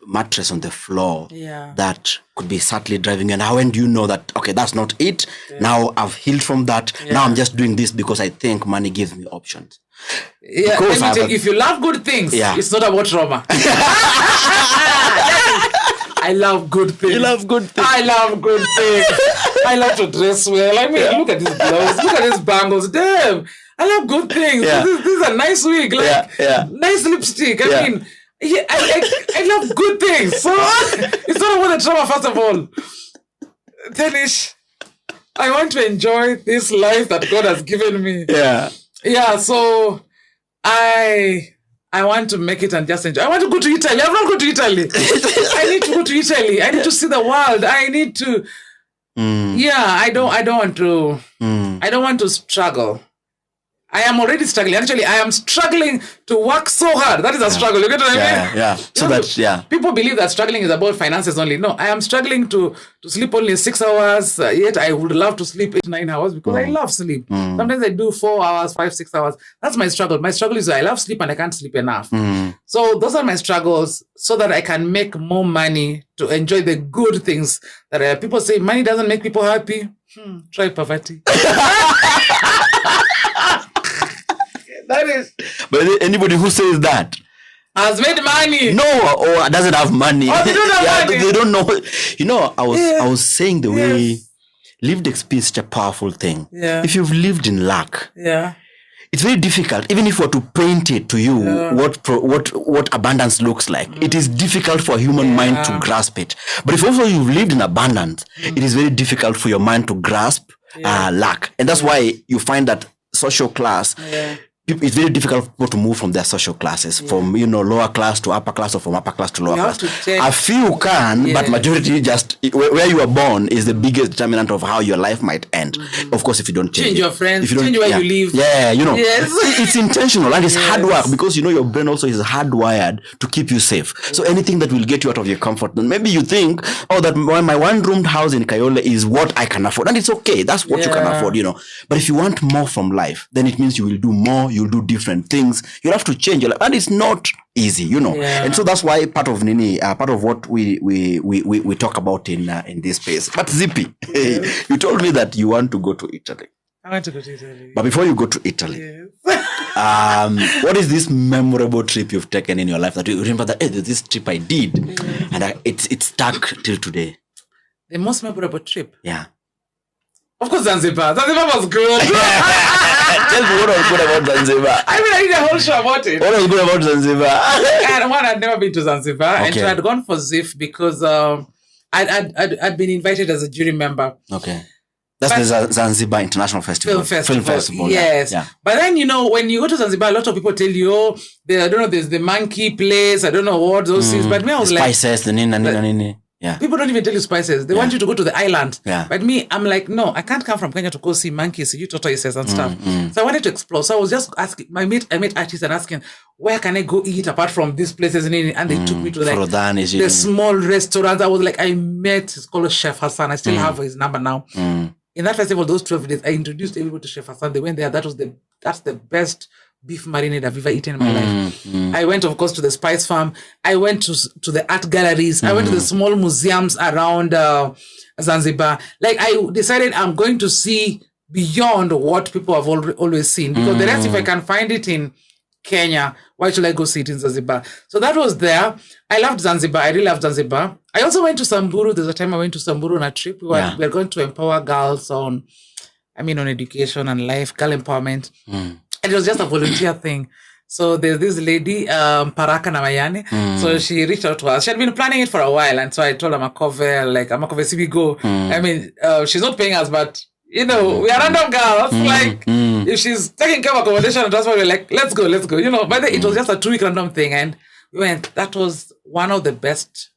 mattress on the floor that could be subtly driving you? And how when do you know that, okay, that's not it? Now I've healed from that. Now I'm just doing this because I think money gives me options. Yeah, if you love good things, it's not about trauma. I love good things. You love good things. I love good things. I love to dress well. I mean, look at these blouse. Look at these bangles. Damn. I love good things. This is a nice wig. Nice lipstick. I mean, I love good things. So it's not about the trauma, first of all. Dannish, I want to enjoy this life that God has given me. Yeah, so I want to make it and just enjoy. I want to go to Italy. I've not gone to Italy. I need to go to Italy. I need to see the world. I need to. I don't want to struggle. I am already struggling. Actually, I am struggling to work so hard. That is a struggle. You get what I mean? Yeah. So people believe that struggling is about finances only. No, I am struggling to sleep only 6 hours. Yet I would love to sleep 8-9 hours because I love sleep. Sometimes I do 4 hours, 5-6 hours. That's my struggle. My struggle is I love sleep and I can't sleep enough. So those are my struggles, so that I can make more money to enjoy the good things that people say money doesn't make people happy. Try poverty. That is. But anybody who says that, has made money. No, or doesn't have money. Oh, they don't have money. They don't know. I was saying the way lived experience is such a powerful thing. Yeah. If you've lived in lack, it's very difficult, even if we were to paint it to you, what abundance looks like. It is difficult for a human mind to grasp it. But if also you've lived in abundance, it is very difficult for your mind to grasp lack. And that's why you find that social class, it's very difficult for people to move from their social classes, from lower class to upper class, or from upper class to lower class. A few can, but majority just where you are born is the biggest determinant of how your life might end. Of course, if you don't change your friends, if you don't, change where you live. It's intentional and it's hard work, because your brain also is hardwired to keep you safe. So anything that will get you out of your comfort zone, maybe you think, that my one-roomed house in Kayole is what I can afford, and it's okay. That's what you can afford, But if you want more from life, then it means you will do more. You'll do different things. You'll have to change your life, and it's not easy, And so that's why part of what we talk about in this space. But Zippy, you told me that you want to go to Italy. I want to go to Italy. But before you go to Italy, what is this memorable trip you've taken in your life that you remember that this trip I did, and it's stuck till today? The most memorable trip? Yeah. Of course, Zanzibar. Zanzibar was good. Tell me what was good about Zanzibar. I did a whole show about it. What was good about Zanzibar? And one, I'd never been to Zanzibar. Okay. And so I'd gone for Ziff because I'd been invited as a jury member. Okay. That's the Zanzibar International Festival. Film Festival. Yes. Yeah. But then, when you go to Zanzibar, a lot of people tell you, there's the monkey place. I don't know what those things. But me, I was the spices, the nini. Yeah. People don't even tell you spices. They want you to go to the island. Yeah. But me, I'm like, no, I can't come from Kenya to go see monkeys, see tortoises and stuff. So I wanted to explore. So I was just asking, I met artists and asking, where can I go eat apart from these places? And they took me to the small restaurants. I was like, it's called Chef Hassan. I still have his number now. In that festival, those 12 days, I introduced everybody to Chef Hassan. They went there. That's the best beef marinade I've ever eaten in my life. I went, of course, to the spice farm. I went to the art galleries. I went to the small museums around Zanzibar. Like, I decided I'm going to see beyond what people have always seen. Because the rest, if I can find it in Kenya, why should I go see it in Zanzibar? So that was there. I loved Zanzibar. I really loved Zanzibar. I also went to Samburu. There's a time I went to Samburu on a trip. We were going to empower girls on education and life, girl empowerment. And it was just a volunteer thing. So there's this lady, Paraka Namayane. So she reached out to us. She had been planning it for a while. And so I told Amakove, see we go. She's not paying us, but, we are random girls. If she's taking care of accommodation and transport, we're like, let's go. But it was just a 2-week random thing. And we went. That was one of the best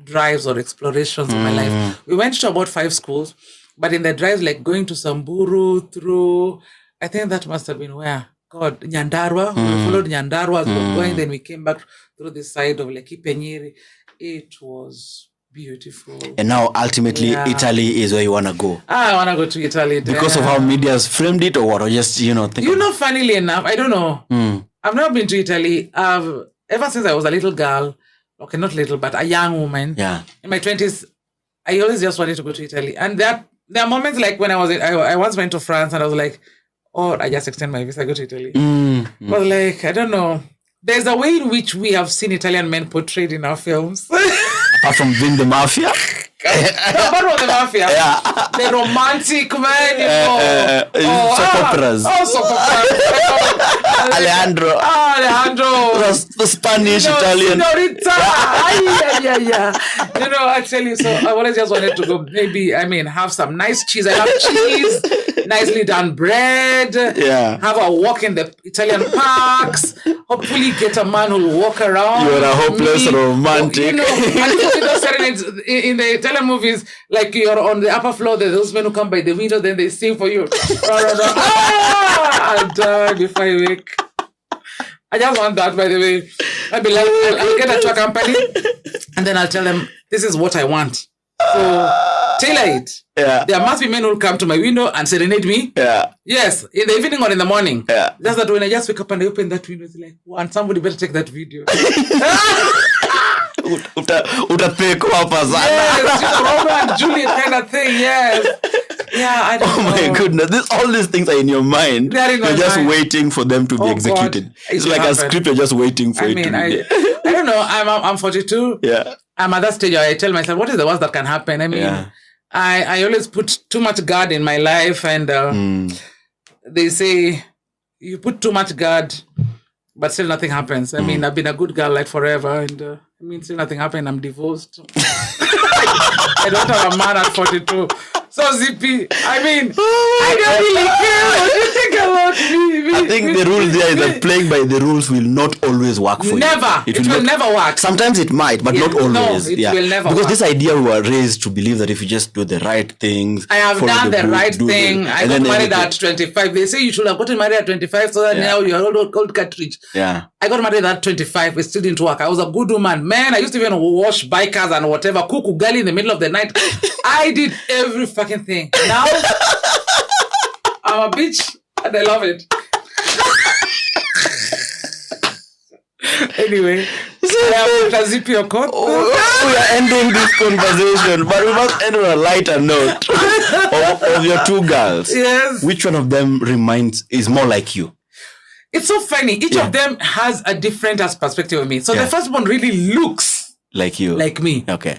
drives or explorations of my life. We went to about 5 schools. But in the drives, like going to Samburu through... I think that must have been where? God, Nyandarua. We followed Nyandarua as we were going. Then we came back through the side of Leki Penyeri. It was beautiful. And now, ultimately, Italy is where you want to go. I want to go to Italy. Because of how media has framed it, or what? Or just, funnily enough, I don't know. I've never been to Italy. Ever since I was a little girl, okay, not little, but a young woman. Yeah. In my 20s, I always just wanted to go to Italy. And there are moments like when I once went to France and I was like, I just extend my visa, go to Italy. But I don't know. There's a way in which we have seen Italian men portrayed in our films. Apart from being the mafia? Apart from the mafia. Yeah. The romantic man, soap operas. Soap operas. Alejandro. The Spanish, Italian. Yeah. Actually, so I always just wanted to go, maybe, have some nice cheese. I love cheese. Nicely done bread. Yeah. Have a walk in the Italian parks. Hopefully get a man who'll walk around. You're a hopeless romantic. In the Italian movies, like you're on the upper floor, there's those men who come by the window, then they sing for you. I'll die before I wake. I just want that, by the way. I'll be like, I'll get a tour company, and then I'll tell them, this is what I want. So, tailor it. Yeah. There must be men who will come to my window and serenade me. Yeah. Yes, in the evening or in the morning. Yeah. Just that when I just wake up and I open that window, it's like, and somebody better take that video. Utapeko hapa sana. Yes, Romeo and Juliet kind of thing, yes. Yeah, I don't know. Oh my goodness. All these things are in your mind. You're just waiting for them to be executed. God. It's like a script, you're just waiting for it to be I don't know. I'm 42. Yeah. I'm at that stage where I tell myself, what is the worst that can happen? I mean, I always put too much God in my life, and they say you put too much God, but still nothing happens. I mean, I've been a good girl like forever, and I mean, still nothing happened. I'm divorced. I don't have a man at 42. So Zippy, I mean, I don't really care what you think about me. I think the rule there is that playing by the rules will not always work for never. you. It will never work. Sometimes it might, but not always. No, it will never because work. This idea we were raised to believe that if you just do the right things. I have done the right thing. I got married at 25. They say you should have gotten married at 25 so that now you're old cartridge. Yeah. I got married at 25. It still didn't work. I was a good woman. Man, I used to even wash bikers and whatever, cook ugali in the middle of the night. I did every fucking thing. Now, I'm a bitch and I love it. Anyway, I am Dr Zippy Okoth. We are ending this conversation, but we must end on a lighter note of your two girls. Yes. Which one of them is more like you? It's so funny. Each of them has a different perspective of me. So the first one really looks like you, like me. Okay.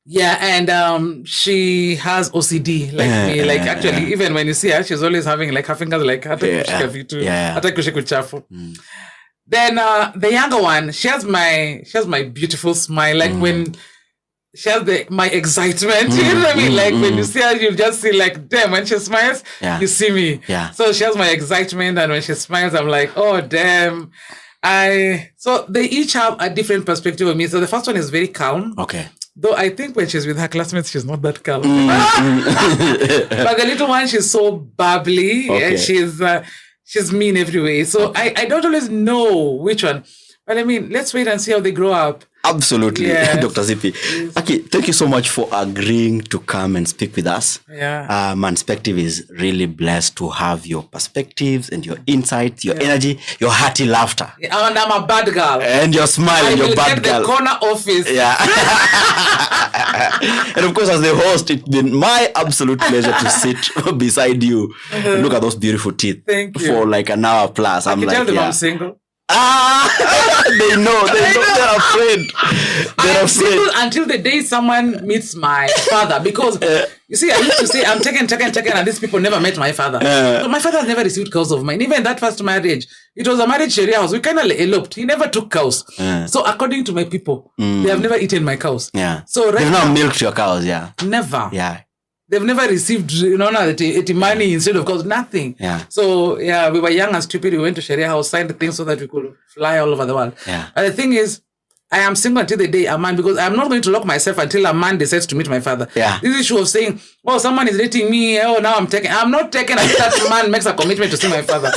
Yeah, and she has OCD like me. Like actually, even when you see her, she's always having like her fingers like Then the younger one, she has my beautiful smile. Like when she has my excitement. You know what I mean? Like when you see her, you just see like, damn, when she smiles, you see me. Yeah. So she has my excitement, and when she smiles, I'm like, oh damn. So they each have a different perspective of me. So the first one is very calm. Okay. Though I think when she's with her classmates, she's not that calm. But the little one, she's so bubbly. Okay. And she's mean every way. So I don't always know which one. But I mean, let's wait and see how they grow up. Absolutely, yes. Dr. Zippy. Yes. Okay, thank you so much for agreeing to come and speak with us. Yeah. Manspeqtive is really blessed to have your perspectives and your insights, your energy, your hearty laughter. Yeah, and I'm a bad girl. And your smile and your bad girl. I will get the corner office. Yeah. And of course, as the host, it's been my absolute pleasure to sit beside you and look at those beautiful teeth. Thank you. For like an hour plus. I can tell them I'm single. They know. They're afraid. I'm single until the day someone meets my father. Because, you see, I used to say, I'm taken, and these people never met my father. So my father has never received cows of mine. Even that first marriage, it was a marriage Sharia house. We kind of eloped. He never took cows. So according to my people, they have never eaten my cows. Yeah. So they've not milked your cows, Never. Yeah. They've never received, money instead of cows, nothing. Yeah. So, we were young and stupid. We went to Sharia house, signed the thing so that we could fly all over the world. Yeah. And the thing is, I am single until the day a man, because I'm not going to lock myself until a man decides to meet my father. Yeah. This issue of saying, oh, someone is dating me, oh, now I'm taken. I'm not taken until that man makes a commitment to see my father.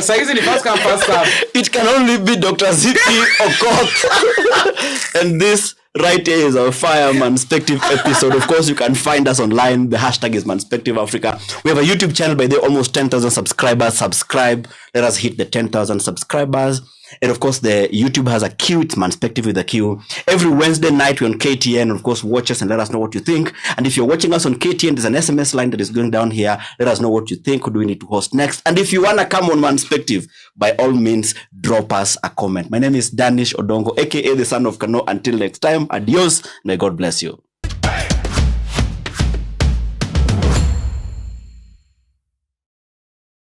So easy, the first come, first serve. It can only be Dr. Zippy Okoth. And this right here is our Fire Manspeqtive episode. Of course, you can find us online. The hashtag is Manspeqtive Africa. We have a YouTube channel by the almost 10,000 subscribers. Subscribe. Let us hit the 10,000 subscribers. And of course, the YouTube has a Q. It's Manspeqtive with a Q. Every Wednesday night, we're on KTN. Of course, watch us and let us know what you think. And if you're watching us on KTN, there's an SMS line that is going down here. Let us know what you think. Who do we need to host next? And if you want to come on Manspeqtive, by all means, drop us a comment. My name is Dannish Odongo, aka the son of Kano. Until next time, adios. May God bless you.